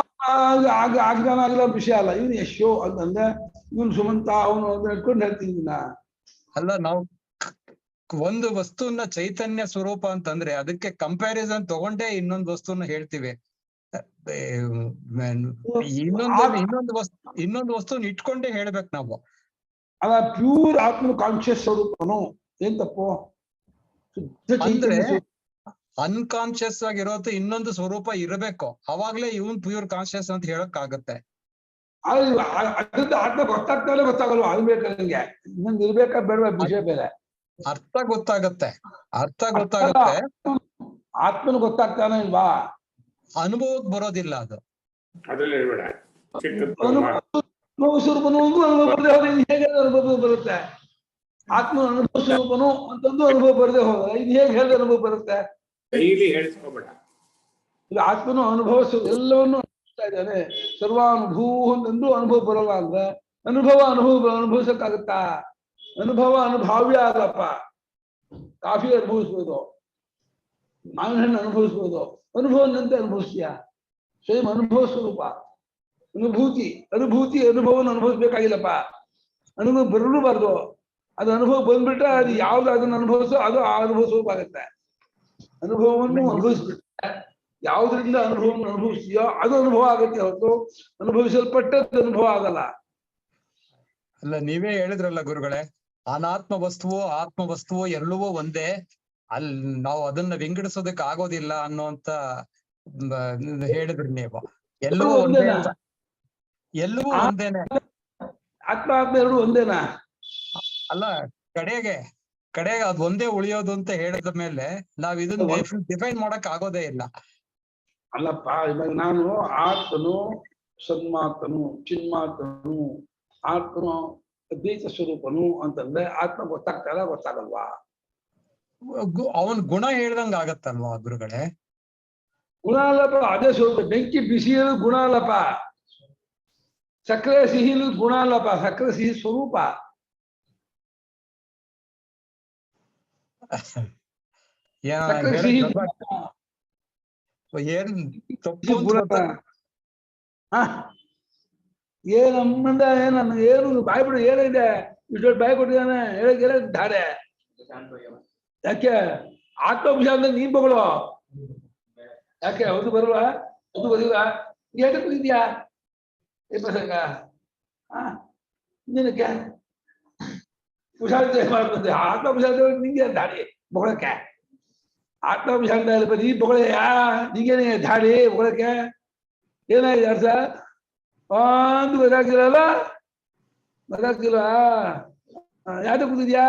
ಆಗ್ದಾನ ಆಗಿಲ್ಲ ವಿಷಯ ಅಲ್ಲ. ಇವನು ಯಶು ಅಂತಂದ್ರೆ ಇವನು ಸುಮಂತ ಅವನು ಅಂತ ಹೇಳ್ಕೊಂಡು ಹೇಳ್ತೀನಿ. ಅಲ್ಲ, ನಾವು ಒಂದು ವಸ್ತುನ ಚೈತನ್ಯ ಸ್ವರೂಪ ಅಂತಂದ್ರೆ ಅದಕ್ಕೆ ಕಂಪ್ಯಾರಿಸನ್ ತಗೊಂಡೇ ಇನ್ನೊಂದು ವಸ್ತುನ ಹೇಳ್ತೀವಿ. ಇನ್ನೊಂದು ವಸ್ತುನ ಇಟ್ಕೊಂಡೇ ಹೇಳ್ಬೇಕು ನಾವು. ಅಲ್ಲ, ಪ್ಯೂರ್ ಆತ್ಮನು ಕಾನ್ಶಿಯಸ್ ಸ್ವರೂಪನು, ಏನ್ ತಪ್ಪು? ಅಂದ್ರೆ ಅನ್ಕಾನ್ಶಿಯಸ್ ಆಗಿರೋದು ಇನ್ನೊಂದು ಸ್ವರೂಪ ಇರಬೇಕು, ಅವಾಗ್ಲೇ ಇವನ್ ಪ್ಯೂರ್ ಕಾನ್ಶಿಯಸ್ ಅಂತ ಹೇಳಕ್ ಆಗತ್ತೆ. ಅದ್ರದ್ದು ಆತ್ಮ ಗೊತ್ತಾಗ್ತಾನೆ ಗೊತ್ತಾಗಲ್ವ? ಅದು ಬೇಕು ನಂಗೆ, ಇನ್ನೊಂದು ಇರ್ಬೇಕಾ ಬೇಡ ವಿಷಯ ಬೇರೆ. ಅರ್ಥ ಗೊತ್ತಾಗತ್ತೆ. ಆತ್ಮನು ಗೊತ್ತಾಗ್ತಾನೆ ಇಲ್ವಾ? ಅನುಭವಕ್ಕೆ ಬರೋದಿಲ್ಲ ಅದು. ಅನುಭವ ಸ್ವರೂಪನು ಅನುಭವ ಬರದೆ ಹೋದ್ರೆ ಹೇಗೆ ಅನುಭವ ಬರುತ್ತೆ? ಆತ್ಮ ಅನುಭವ ಸ್ವರೂಪನು ಅಂತಂದು ಅನುಭವ ಬರದೆ ಹೋದ್ರೆ ಇದು ಹೇಗೆ ಹೇಳಿದ ಅನುಭವ ಬರುತ್ತೆ? ಇದು ಆತ್ಮನು ಅನುಭವ ಎಲ್ಲವನ್ನು ಅನುಭವಿಸ್ತಾ ಇದ್ದಾನೆ. ಸರ್ವಾನುಭೂ ಅಂತಂದು ಅನುಭವ ಬರಲ್ಲ ಅಂದ್ರೆ ಅನುಭವಿಸಕ್ಕಾಗತ್ತಾ? ಅನುಭವ ಅನುಭಾವ್ಯ ಆಗಪ್ಪ. ಕಾಫಿ ಅನುಭವಿಸ್ಬೋದು, ಮಾವಿನ ಹಣ್ಣು ಅನುಭವಿಸ್ಬೋದು, ಅನುಭವನಂತೆ ಅನುಭವಿಸ್ತೀಯ. ಸ್ವಯಂ ಅನುಭವ ಸ್ವರೂಪ, ಅನುಭೂತಿ ಅನುಭವವನ್ನು ಅನುಭವಿಸ್ಬೇಕಾಗಿಲ್ಲಪ್ಪ. ಅನುಭವ ಬರಲೂಬಾರ್ದು. ಅದು ಅನುಭವ ಬಂದ್ಬಿಟ್ರೆ ಅದು ಯಾವ್ದು ಅದನ್ನ ಅನುಭವಿಸೋ ಅದು ಆ ಅನುಭವ ಸ್ವರೂಪ ಆಗುತ್ತೆ. ಅನುಭವವನ್ನು ಅನುಭವಿಸ್ಬಿಟ್ರೆ ಯಾವುದರಿಂದ ಅನುಭವವನ್ನು ಅನುಭವಿಸ್ತೀಯೋ ಅದು ಅನುಭವ ಆಗುತ್ತೆ ಹೊರತು ಅನುಭವಿಸಲ್ಪಟ್ಟದ್ದು ಅನುಭವ ಆಗಲ್ಲ. ಅಲ್ಲ, ನೀವೇ ಹೇಳಿದ್ರಲ್ಲ ಗುರುಗಳೇ, ಅನಾತ್ಮ ವಸ್ತುವು ಆತ್ಮ ವಸ್ತುವು ಎಲ್ಲವೂ ಒಂದೇ, ಅಲ್ಲಿ ನಾವು ಅದನ್ನ ವಿಂಗಡಿಸೋದಕ್ಕೆ ಆಗೋದಿಲ್ಲ ಅನ್ನೋಂತ ಹೇಳಿದ್ರಿ ನೀವು. ಎಲ್ಲವೂ ಒಂದೇ ಒಂದೇನಾ? ಅಂತ. ಎಲ್ಲವೂ ಆ- ಒಂದೇನೆ. ಆತ್ಮ ಆತ್ಮ ಎರಡು ಒಂದೇನಾ? ಅಲ್ಲ, ಕಡೆಗೆ ಅದ್ ಒಂದೇ ಉಳಿಯೋದು ಅಂತ ಹೇಳಿದ ಮೇಲೆ ನಾವ್ ಇದನ್ನ ಡಿಫೈನ್ ಮಾಡಕ್ ಆಗೋದೇ ಇಲ್ಲ. ಅಲ್ಲಪ್ಪ, ಇವಾಗ ನಾನು ಆತ್ಮನು ಸನ್ಮಾತನು ಚಿನ್ಮಾತನು ಆತ್ಮನು ಅದ್ವೈತ ಸ್ವರೂಪನು ಅಂತಂದ್ರೆ ಆತ್ಮ ಗೊತ್ತಾಗಲ್ವಾ? ಅವನ್ ಗುಣ ಹೇಳ್ದಂಗ ಆಗತ್ತಲ್ವಾ ಗುರುಗಳೇ? ಗುಣ ಅಲ್ಲಪ್ಪ, ಅದೇ ಸ್ವರೂಪ. ಬೆಂಕಿ ಬಿಸಿ ಇರೋದು ಗುಣ ಅಲ್ಲಪ್ಪ, ಸಕ್ಕರೆ ಸಿಹಿ ಇರೋದು ಗುಣ ಅಲ್ಲಪ್ಪ, ಸಕ್ಕರೆ ಸಿಹಿ ಸ್ವರೂಪ. ಸಕ್ಕರೆ ಸಿಹಿ ಏನ್ ತಪ್ಪು ಗುಣ. ಹ ಏನಮ್ಮಂದ ಏನು ಬಾಯ್ ಬಿಡು, ಏನಿದೆ ಇಷ್ಟೊಟ್ಟು ಬಾಯಿ ಕೊಟ್ಟಿದ್ದಾನೆ, ಹೇಳ ಧಾರೆ. ಯಾಕೆ ಆತ್ಮವಿಷ ಅಂದ್ರೆ ನೀನ್ ಬಗಳು? ಯಾಕೆ ಅದು ಬರಲ್ವಾ? ಅದು ಬರಲಿಲ್ಲ? ಏಕೆ ಬಂದಿದ್ಯಾ ಪ್ರಸಂಗ? ನಿನಕ್ಕೆ ಕುಶಾಂತ ಮಾಡ್ತಂತೆ. ಆತ್ಮವಿಷಾಂತ ನಿಂಗೆ ದಾರಿ ಬೊಗಳಕ್ಕೆ. ಆತ್ಮವಿಷಾಂತ ನೀ ಬೊಗಳೆಯಾ? ನಿಂಗೇನೆ ದಾರಿ ಬೊಗಳಕ್ಕೆ? ಏನಾಗಿದೆ ಅರ್ಥ? ಒಂದು ಗೊತ್ತಾಗ್ತಿರಲ್ಲ? ಗೊತ್ತಾಗ್ತಿಲ್ವಾ? ಯಾವ್ದು ಕೂತಿದ್ಯಾ?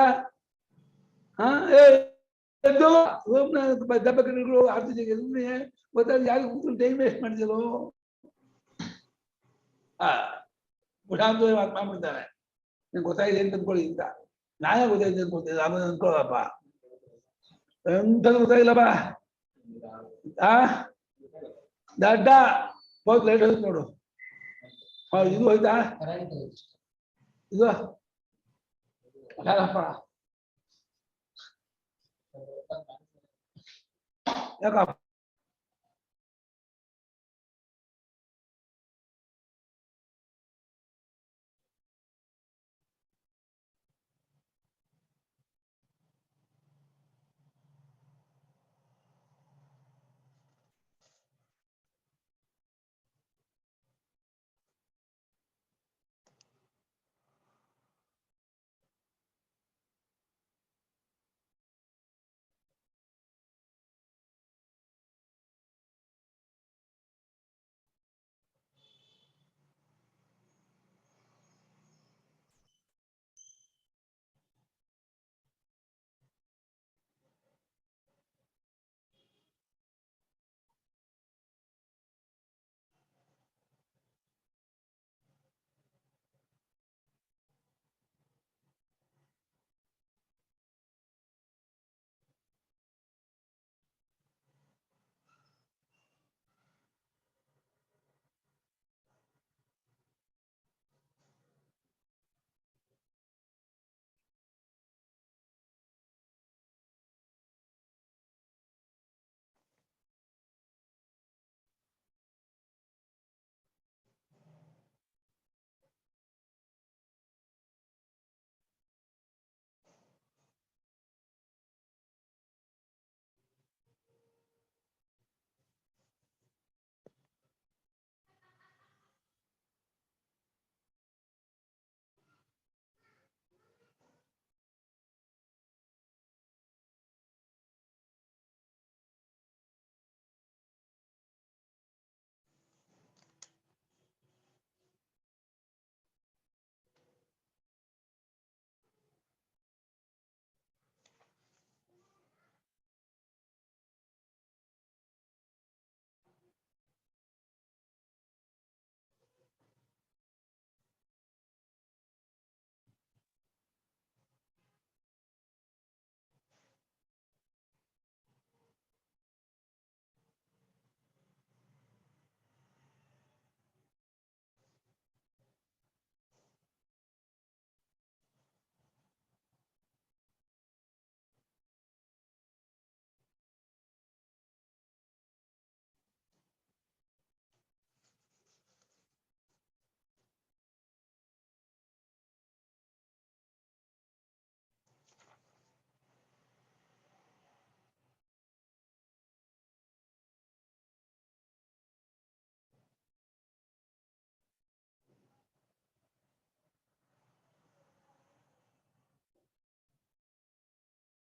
ದಬ್ಬ ಕಡೆಗಳು ಆಡ್ತಿದ್ದೀವಿ. ಗೊತ್ತಾಗ ಯಾರು ಕೂತ್ಕೊಂಡು ಟೈಮ್ ವೇಸ್ಟ್ ಮಾಡಿದ್ರು. ಕುಶಾಂತ ಮಾಡ್ಬಿಡ್ತಾರೆ. ನಂಗೆ ಗೊತ್ತಾಗಿದೆ ಅಂತ ಅನ್ಕೊಳ್ಳಿ ಅಂತ. ನಾನೇ ಗೊತ್ತಾಗಿದೆ ಅನ್ಕೊಳ್ತಿದ್ದೆ, ಆಮೇಲೆ ಅನ್ಕೊಳ್ಳಪ್ಪ ಎಂಥದ್ದು ಗೊತ್ತಾಗಿಲ್ಲಪ್ಪ. ದಡ್ಡ ಹೋದ್ ಲೈಟ್ ಹೋಯ್ತು ನೋಡು. ಇದು ಹೋಯ್ತಾ? ಇದು ಯಾಕಪ್ಪ ಯಾಕಪ್ಪ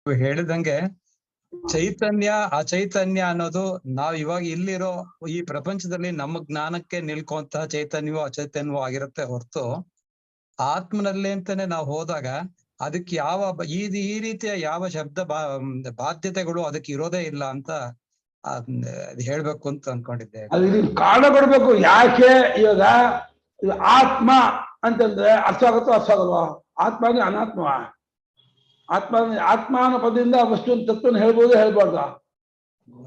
ಹೇಳಿದಂಗೆ ಚೈತನ್ಯ ಅಚೈತನ್ಯ ಅನ್ನೋದು ನಾವ್ ಇವಾಗ ಇಲ್ಲಿರೋ ಈ ಪ್ರಪಂಚದಲ್ಲಿ ನಮ್ಮ ಜ್ಞಾನಕ್ಕೆ ನಿಲ್ಕುವಂತಹ ಚೈತನ್ಯವೋ ಅಚೈತನ್ಯವೋ ಆಗಿರುತ್ತೆ ಹೊರತು ಆತ್ಮನಲ್ಲಿ ಅಂತಾನೆ ನಾವು ಹೋದಾಗ ಅದಕ್ಕೆ ಈ ರೀತಿಯ ಯಾವ ಶಬ್ದ ಬಾಧ್ಯತೆಗಳು ಅದಕ್ಕೆ ಇರೋದೇ ಇಲ್ಲ ಅಂತ ಅದ್ ಹೇಳ್ಬೇಕು ಅಂತ ಅನ್ಕೊಂಡಿದ್ದೆ. ಅದು ನೀವು ಕಾರಣ ಕೊಡ್ಬೇಕು. ಯಾಕೆ ಇವಾಗ ಇದು ಆತ್ಮ ಅಂತಂದ್ರೆ ಅರ್ಥ ಆಗುತ್ತೋ ಅರ್ಥ ಆಗಲ್ವಾ? ಆತ್ಮ ಅಂದ್ರೆ ಅನಾತ್ಮ. ಆತ್ಮ ಅನ್ನೋ ಪದದಿಂದ ವಸ್ತು ತತ್ವನ ಹೇಳ್ಬೋದು ಹೇಳ್ಬಾರ್ದ?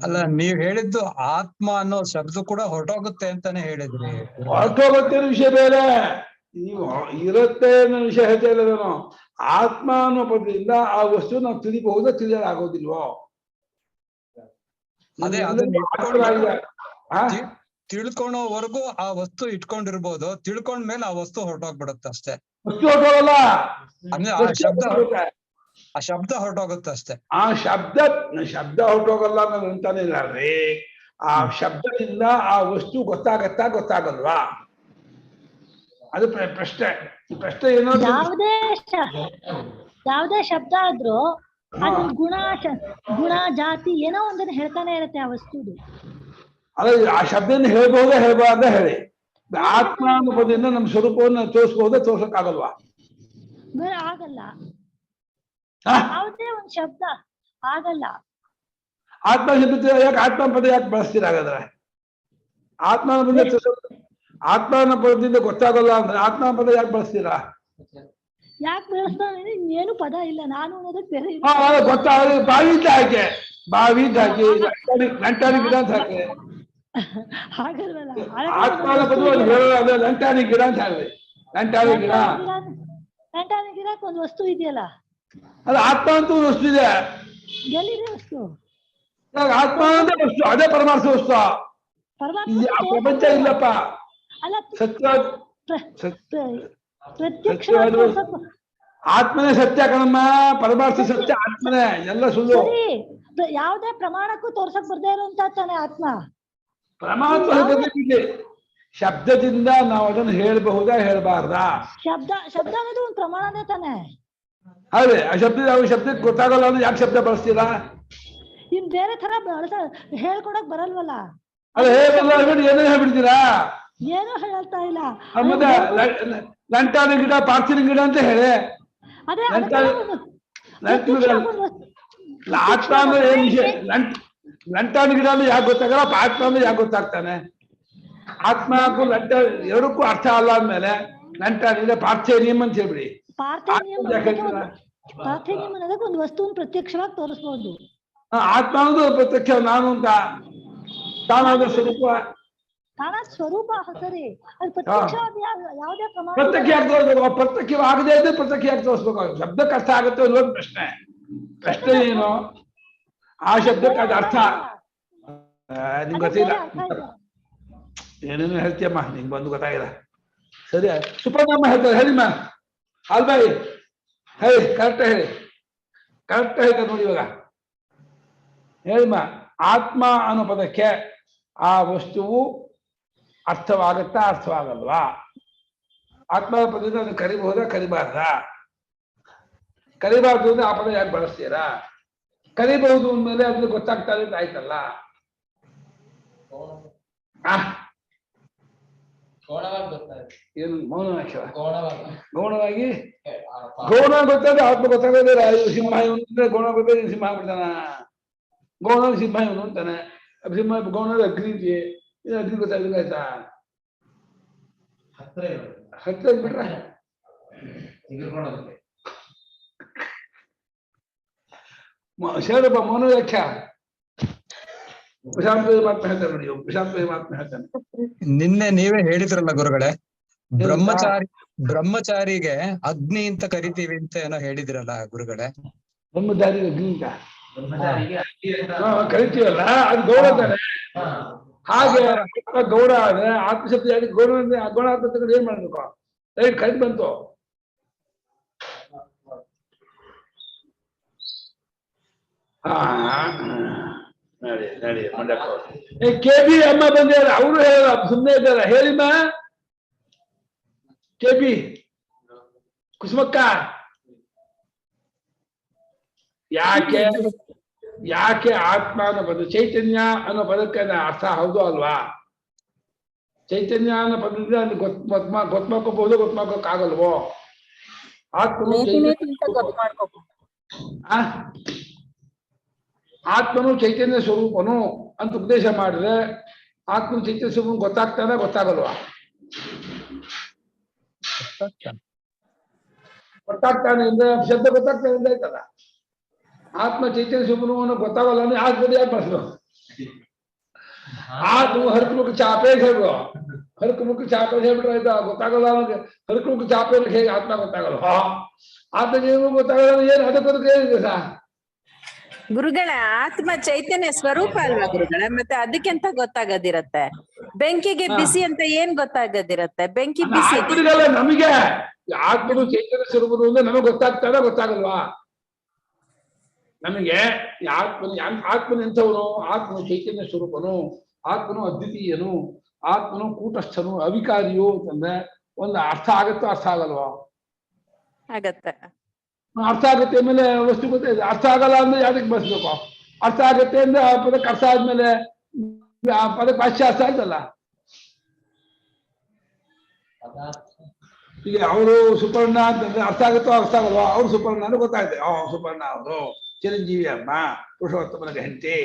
ಅಲ್ಲ, ನೀವ್ ಹೇಳಿದ್ದು ಆತ್ಮ ಅನ್ನೋ ಶಬ್ದ ಕೂಡ ಹೊರಟೋಗುತ್ತೆ ಅಂತಾನೆ ಹೇಳಿದ್ರಿ. ಹೊರಟೋಗುತ್ತೆ ಅನ್ನೋ ವಿಷಯ ಬೇರೆ, ನೀವು ಇರುತ್ತೆ ಅನ್ನೋ ವಿಷಯ ಹೇಳ್ತಾ ಇಲ್ಲ ನಾನು. ಆತ್ಮ ಅನ್ನೋ ಪದದಿಂದ ಆ ವಸ್ತು ನಾವು ತಿಳಿಬಹುದೋ ತಿಳಿಯಲಾಗೋದಿಲ್ವೋ? ಅದೇ ತಿಳ್ಕೊಳೋವರೆಗೂ ಆ ವಸ್ತು ಇಟ್ಕೊಂಡಿರ್ಬೋದು, ತಿಳ್ಕೊಂಡ್ಮೇಲೆ ಆ ವಸ್ತು ಹೊರಟೋಗ್ಬಿಡುತ್ತೆ ಅಷ್ಟೇ. ವಸ್ತು ಹೊರಟೋಗಲ್ಲ, ಅಂದ್ರೆ ಆ ಶಬ್ದ ಹೊರಟೋಗುತ್ತೆ ಅಷ್ಟೇ. ಆ ಶಬ್ದ ಹೊರಟೋಗಲ್ಲ ಅನ್ನೋದು ಅಂತಾನೆ ಇಲ್ಲ ರೀ. ಆ ಶಬ್ದದಿಂದ ಆ ವಸ್ತು ಗೊತ್ತಾಗಲ್ವಾ? ಅದು ಪ್ರಶ್ನೆ. ಈ ಪ್ರಶ್ನೆ ಏನೋ ಯಾವುದೇ ಶಬ್ದ ಆದ್ರೂ ಅದು ಗುಣ ಜಾತಿ ಏನೋ ಒಂದನ್ನ ಹೇಳ್ತಾನೆ ಇರುತ್ತೆ ಆ ವಸ್ತುದು. ಅಲ್ಲ, ಆ ಶಬ್ದನ ಹೇಳ್ಬಹುದಾ ಹೇಳ್ಬಾರ್ದ ಹೇಳಿ. ಆತ್ಮ ಅನ್ನೋ ಪದದಿಂದ ನಮ್ಮ ಸ್ವರೂಪವನ್ನು ತೋರಿಸಬಹುದಾ ತೋರ್ಸಕ್ಕಾಗಲ್ವಾ? ಆಗಲ್ಲ, ಯಾವುದೇ ಒಂದು ಶಬ್ದ ಆಗಲ್ಲ. ಆತ್ಮ ಶಬ್ದ ಯಾಕೆ ಆತ್ಮ ಪದ ಯಾಕೆ ಬಳಸ್ತೀರ? ಹಾಗಾದ್ರೆ ಆತ್ಮನ ಪದದಿಂದ ಗೊತ್ತಾಗಲ್ಲ ಅಂದ್ರೆ ಆತ್ಮ ಪದ ಯಾಕೆ ಬಳಸ್ತೀರಾ? ಯಾಕೆ ಬೆಳೆಸ್ತಾನೆ? ಏನು ಪದ ಇಲ್ಲ, ನಾನು ಅನ್ನೋದಕ್ಕೆ ಬೇರೆ ಗೊತ್ತಾಗ ಬಾವಿದ್ ಹಾಕಿ ಲಂಟಾಣಿ ಗಿಡ ಅಂತ ಹಾಕಿ ಹಾಗಲ್ವಲ್ಲ. ಆತ್ಮನ ಪದ ಲಂಟಾಣಿ ಗಿಡ ಅಂತ ಹಾಕಿ. ಲಂಟಾಣಿ ಗಿಡಕ್ಕೆ ಒಂದು ವಸ್ತು ಇದೆಯಲ್ಲ, ಅದು ಆತ್ಮ ಅಂತ ಒಂದು ವಸ್ತು ಇದೆ. ಎಲ್ಲಿದೆ ವಸ್ತು? ಆತ್ಮ ಅಂದ್ರೆ ವಸ್ತು, ಅದೇ ಪರಮಾರ್ಥ ವಸ್ತು. ಪ್ರಪಂಚ ಇಲ್ಲಪ್ಪ. ಅಲ್ಲ, ಪ್ರತ್ಯಕ್ಷ ಆತ್ಮನೇ ಸತ್ಯ ಕಣಮ್ಮ. ಪರಮಾರ್ಥ ಸತ್ಯ ಆತ್ಮನೇ, ಎಲ್ಲ ಸುಳ್ಳು. ಯಾವುದೇ ಪ್ರಮಾಣಕ್ಕೂ ತೋರ್ಸಕ್ ಬರ್ದೇ ಇರುವಂತ ತಾನೆ ಆತ್ಮ. ಪರಮಾತ್ಮ ಶಬ್ದದಿಂದ ನಾವು ಅದನ್ನು ಹೇಳ್ಬಹುದಾ ಹೇಳ್ಬಾರ್ದಾ? ಶಬ್ದ ಅನ್ನೋದು ಒಂದು ಪ್ರಮಾಣನೇ ತಾನೆ. ಅದೇ ಆ ಶಬ್ದಕ್ಕೆ ಗೊತ್ತಾಗಲ್ಲ ಅಂದ್ರೆ ಯಾಕೆ ಶಬ್ದ ಬಳಸ್ತೀರಾ? ಇನ್ ಬೇರೆ ತರ ಹೇಳ್ಕೊಡಕ್ ಬರಲ್ವಲ್ಲ. ಅದೇ ಏನೋ ಹೇಳ್ಬಿಡ್ತೀರಾ? ಏನೋ ಹೇಳ್ತಾ ಇಲ್ಲ. ಮತ್ತೆ ಲಂಟಾಣಿ ಗಿಡ ಪಾರ್ಥಿನ ಗಿಡ ಅಂತ ಹೇಳಿ. ಆತ್ಮ ಅಂದ್ರೆ ಏನ್ ವಿಷಯ? ಲಂಟಾಣಿ ಗಿಡ ಅಂದ್ರೆ ಯಾಕೆ ಗೊತ್ತಾಗಲ್ಲ? ಆತ್ಮ ಅಂದ್ರೆ ಯಾಕೆ ಗೊತ್ತಾಗ್ತಾನೆ? ಆತ್ಮಕ್ಕೂ ಎರಡಕ್ಕೂ ಅರ್ಥ ಅಲ್ಲ ಅಂದ್ಮೇಲೆ ಲಂಟಾಣಿ ಪಾರ್ಥೇನಿಯಂ ಅಂತ ಹೇಳ್ಬಿಡಿ. ಪಾರ್ಥೇನಿಯಂ ಅನ್ನೋದಕ್ಕೆ ಒಂದು ವಸ್ತುವನ್ನು ಪ್ರತ್ಯಕ್ಷವಾಗಿ ತೋರಿಸ್ಬೋದು. ಆತ್ಮ ಅನ್ನೋದು ಪ್ರತ್ಯಕ್ಷ ನಾನು ಅಂತ ತಾನಾದ ಸ್ವರೂಪ. ಸ್ವರೂಪ ಸರಿ, ಅದು ಪ್ರತ್ಯಕ್ಷವಾದ ಯಾವುದೇ ಪ್ರಮಾಣ ಪ್ರತ್ಯಕ್ಷ ಆಗದೆ ಇದ್ರೆ ಪ್ರತ್ಯಕ್ಷ ತೋರಿಸ್ಬೇಕು. ಶಬ್ದಕ್ಕೆ ಅರ್ಥ ಆಗುತ್ತೆ ಅನ್ನೋದು ಪ್ರಶ್ನೆ ಏನು? ಆ ಶಬ್ದಕ್ಕೆ ಅದು ಅರ್ಥ ನಿಮ್ಗೆ ಗೊತ್ತಿಲ್ಲ. ಏನೇನು ಹೇಳ್ತೀಯಮ್ಮ, ನಿಂಗೆ ಬಂದು ಗೊತ್ತಾಗಿಲ್ಲ. ಸರಿ, ಸುಪರ್ಣಮ್ಮ ಹೇಳ್ತಾರೆ. ಹೇಳಿಮ್ಮ ಹಾಲ್ಬಾಯಿ, ಹೇಳಿ ಕರೆಕ್ಟ್ ಹೇಳಿ. ಕರೆಕ್ಟ್ ಹೇಳ್ತಾರೆ ನೋಡಿ. ಇವಾಗ ಹೇಳಿಮ್ಮ, ಆತ್ಮ ಅನ್ನೋ ಪದಕ್ಕೆ ಆ ವಸ್ತುವು ಅರ್ಥವಾಗತ್ತಾ ಅರ್ಥವಾಗಲ್ವಾ? ಆತ್ಮ ಪದದಿಂದ ಅದನ್ನು ಕರಿಬಹುದಾ ಕರಿಬಾರ್ದ? ಕರಿಬಾರ್ದು ಅಂದ್ರೆ ಆ ಪದ ಯಾಕೆ ಬಳಸ್ತೀರಾ? ಕರಿಬಹುದು ಅಂದ್ಮೇಲೆ ಅದನ್ನ ಗೊತ್ತಾಗ್ತಾ ಅಂತ ಆಯ್ತಲ್ಲ. ಏನು ಮೌನವಾಕ್ಯ? ಗೌಣವಾಗಿ ಗೌಣ ಗೊತ್ತಾದ್ರೆ ಆತ್ಮ ಗೊತ್ತಾಗದೆ. ಸಿಂಹ ಇವನು ಗೌಣ ಗೊತ್ತಾಗ ಸಿಂಹ ಆಗ್ಬಿಡ್ತಾನ. ಗೌಣ ಸಿಂಹ ಇವನು ಅಂತಾನೆ. ಸಿಂಹ ಗೌಣ ಅಗ್ನಿ ಇದೆಯೇ? ಅಗ್ನಿ ಗೊತ್ತಾಗ ಆಯ್ತಾ? ಹತ್ರ ಬಿಟ್ರ ಶರಣಪ್ಪ ಮೌನ ವ್ಯಾಖ್ಯಾ ಪ್ರಶಾಂತ ಮಾತ್ಮ ಹೇಳ್ತಾರೆ ನೋಡಿ. ಪ್ರಶಾಂತ ಮಾತ್ಮ ಹೇಳ್ತಾನೆ. ನಿನ್ನೆ ನೀವೇ ಹೇಳಿದ್ರಲ್ಲ ಗುರುಗಳೇ, ಬ್ರಹ್ಮಚಾರಿಗೆ ಅಗ್ನಿ ಅಂತ ಕರಿತೀವಿ ಅಂತ ಏನೋ ಹೇಳಿದ್ರಲ್ಲ ಗುರುಗಳೇ. ಬ್ರಹ್ಮಚಾರಿಗೆ ಅಗ್ನಿ ಅಂತ ಕರಿತೀವಲ್ಲ, ಅದು ಗೌಡ ತಾನೆ. ಹಾಗೆ ಗೌಡ ಆದ್ರೆ ಆತ್ಮಶಕ್ತಿ ಗೌಡ ಗೌಡ ಆತ್ಮ ಏನ್ ಮಾಡ್ಬೇಕು? ರೈಟ್, ಕರೆಕ್ಟ್ ಬಂತು. ನಡಿ ಕೆಬಿ ಅಮ್ಮ ಬಂದಿದ್ದಾರೆ, ಅವರು ಹೇಳ ಸುಮ್ಮನೆ ಇದ್ದಾರೆ. ಹೇಳಿಮ್ಮ ಕೆಬಿ ಕುಸುಮಕ್ಕ, ಯಾಕೆ ಯಾಕೆ ಆತ್ಮ ಅನ್ನೋ ಪದ ಚೈತನ್ಯ ಅನ್ನೋ ಪದಕ್ಕೆ ಅರ್ಥ ಹೌದು ಅಲ್ವಾ? ಚೈತನ್ಯ ಅನ್ನೋ ಪದದಿಂದ ಅಲ್ಲಿ ಗೊತ್ಮಾಕೋಬಹುದು, ಗೊತ್ಮಾಕೋಕ್ಕಾಗಲ್ವೋ? ಆತ್ಮನು ಆತ್ಮನು ಚೈತನ್ಯ ಸ್ವರೂಪನು ಅಂತ ಉಪದೇಶ ಮಾಡಿದ್ರೆ ಆತ್ಮನು ಚೈತನ್ಯ ಸ್ವರೂಪ ಗೊತ್ತಾಗ್ತಾನೆ, ಗೊತ್ತಾಗಲ್ವಾ? ಗೊತ್ತಾಗ್ತಾನೆ ಅಂದ್ರೆ ಶಬ್ದ ಗೊತ್ತಾಗ್ತಾನೆ ಅಂತ ಆಯ್ತಲ್ಲ. ಆತ್ಮ ಚೈತನ್ಯ ಸ್ವರೂಪನು ಗೊತ್ತಾಗಲ್ಲ ಅಂದ್ರೆ ಆತ್ಮದ ಯಾಕೆ ಬಳಸ್ಬೇಕು? ಆತ್ಮ ಹರಕುಮುಖ ಚಾಪೆ ಹೇಳ್ಬಿಡು, ಹರಕುಮುಖ ಚಾಪೆ ಹೇಳ್ಬಿಟ್ರೆ ಆಯ್ತಾ? ಗೊತ್ತಾಗಲ್ಲ ಅನ್ನೋದು ಹರಕುಮುಖ ಚಾಪೆ ಹೇಗೆ ಆತ್ಮ ಗೊತ್ತಾಗಲ್ಲ? ಆತ್ಮಗೆ ಏನು ಗೊತ್ತಾಗಲ್ಲ, ಏನು ಅದಕ್ಕೆ ಏನಿದೆ ಸಾ? ಗುರುಗಳ ಆತ್ಮ ಚೈತನ್ಯ ಸ್ವರೂಪ ಅಲ್ವಾ ಗುರುಗಳ? ಮತ್ತೆ ಅದಕ್ಕೆಂತ ಗೊತ್ತಾಗದಿರತ್ತೆ? ಬೆಂಕಿಗೆ ಬಿಸಿ ಅಂತ ಏನ್ ಗೊತ್ತಾಗದಿರತ್ತೆ? ಬೆಂಕಿ ಬಿಸಿ ಆತ್ಮನಿಗಲ್ಲ, ನಮಗೆ. ಆತ್ಮನು ಚೈತನ್ಯ ಸ್ವರೂಪನು ಅಂದ್ರೆ ನಮಗೆ ಗೊತ್ತಾಗ್ತದ, ಗೊತ್ತಾಗಲ್ವಾ? ನಮಗೆ ಆತ್ಮನ ಎಂಥವನು? ಆತ್ಮನು ಚೈತನ್ಯ ಸ್ವರೂಪನು, ಆತ್ಮನು ಅದ್ವಿತೀಯನು, ಆತ್ಮನು ಕೂಟಸ್ಥನು, ಅವಿಕಾರಿಯು ಅಂತಂದ್ರೆ ಒಂದು ಅರ್ಥ ಆಗತ್ತೋ ಅರ್ಥ ಆಗಲ್ವಾ? ಆಗತ್ತೆ. ಅರ್ಥ ಆಗತ್ತೆ ಮೇಲೆ ವಸ್ತು ಗೊತ್ತಿದೆ. ಅರ್ಥ ಆಗಲ್ಲ ಅಂದ್ರೆ ಯಾವ್ದಕ್ಕೆ ಬಸ್ಬೇಕು? ಅರ್ಥ ಆಗತ್ತೆ ಅಂದ್ರೆ ಆ ಪದಕ್ಕೆ ಅರ್ಥ ಆದ್ಮೇಲೆ ಆ ಪದಕ್ಕೆ ಭಾಷ್ಯ ಅರ್ಥ ಆಯ್ತಲ್ಲ. ಈಗ ಅವರು ಸುಪರ್ಣ ಅಂತಂದ್ರೆ ಅರ್ಥ ಆಗುತ್ತೋ ಅರ್ಥ ಆಗಲ್ವಾ? ಅವ್ರು ಸುಪರ್ಣ ಅಂದ್ರೆ ಗೊತ್ತಾಗುತ್ತೆ. ಸುಪರ್ಣ ಅವರು ಚಿರಂಜೀವಿ ಅಮ್ಮ, ಪುರುಷೋತ್ತಮನ ಹೆಂಡತಿ,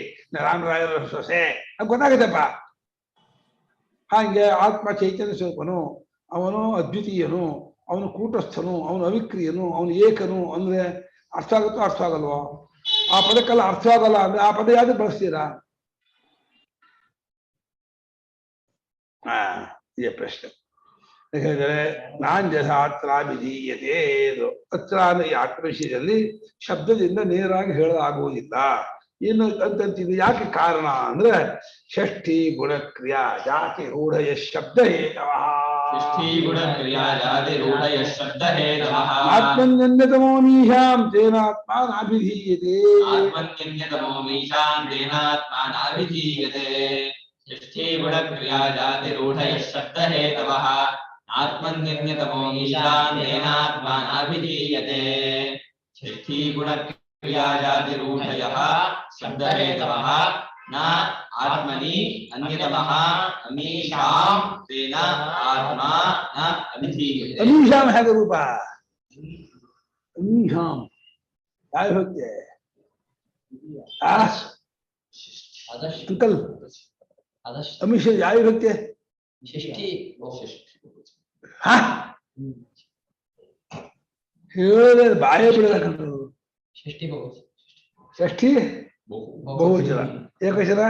ರಾಮರಾಯರ ಸೊಸೆ, ಅದು ಗೊತ್ತಾಗುತ್ತಪ್ಪ. ಹಾಗೆ ಆತ್ಮ ಚೈತನ್ಯ ಸ್ವರೂಪನು, ಅವನು ಅದ್ವಿತೀಯನು, ಅವನು ಕೂಟಸ್ಥನು, ಅವನು ಅವಿಕ್ರಿಯನು, ಅವನು ಏಕನು ಅಂದ್ರೆ ಅರ್ಥ ಆಗುತ್ತೋ ಅರ್ಥ ಆಗಲ್ವೋ? ಆ ಪದಕ್ಕೆಲ್ಲ ಅರ್ಥ ಆಗಲ್ಲ ಅಂದ್ರೆ ಆ ಪದ ಯಾವ್ದು ಬಳಸ್ತೀರಾ? ಇದೇ ಪ್ರಶ್ನೆ. ಯಾಕಂದ್ರೆ ನಾಂಜಸಾತ್ರಾಭಿಧೀಯತೆ, ಅತ್ರ ಈ ಆತ್ಮವಿಷಯದಲ್ಲಿ ಶಬ್ದದಿಂದ ನೇರಾಗಿ ಹೇಳಲಾಗುವುದಿಲ್ಲ. ಏನು ಅಂತಂತಿದೆ? ಯಾಕೆ ಕಾರಣ ಅಂದ್ರೆ ಷಷ್ಠಿ ಗುಣಕ್ರಿಯಾ ಜಾತಿ ರೂಢಯ ಶಬ್ದ ಹೇತವಃ. ಆತ್ಮನ್ಯನ್ಯತಮೋ ಮೀಶಾಂ ತೇನಾತ್ಮಾನಾಭಿಧೀಯತೆ. ಷಷ್ಠೀ ಗುಣಕ್ರಿಯಾ ಜಾತಿ ರೂಢಯ ಶಬ್ದ ಹೇತವಃ ಆತ್ಮನ್ಯನ್ಯತಮೋ ಈಶಾನೇನಾತ್ಮಾನಾಭಿಧೀಯತೆ. ಷಷ್ಠೀ ಗುಣಕ್ರಿಯಾ ಜಾತಿ ರೂಢಯಃ ಶಬ್ದ ಹೇತವಃ ನ ಆತ್ಮನಿ ಅನ್ಯತಮಃ ಅಮೀಶಾಂ ತೇನ ಆತ್ಮಾ ನ ಅಭಿಧೀಯತೆ. ಅಮೀಶಾಂ ಹೇಗೆ ರೂಪ? ಅಮೀಶಾಂ ಯಾವ ಹೋಗ್ತೆ? ಅಂಕಲ್ ಅಮಿಷ ಯಾವ ಇರುತ್ತೆ? ಹೇಳಿದ್ರೆ ಬಾಯ ಬಿಡಬೇಕಂತ. ಷಷ್ಠಿ ಬಹುವಚನ, ಏಕವಚನ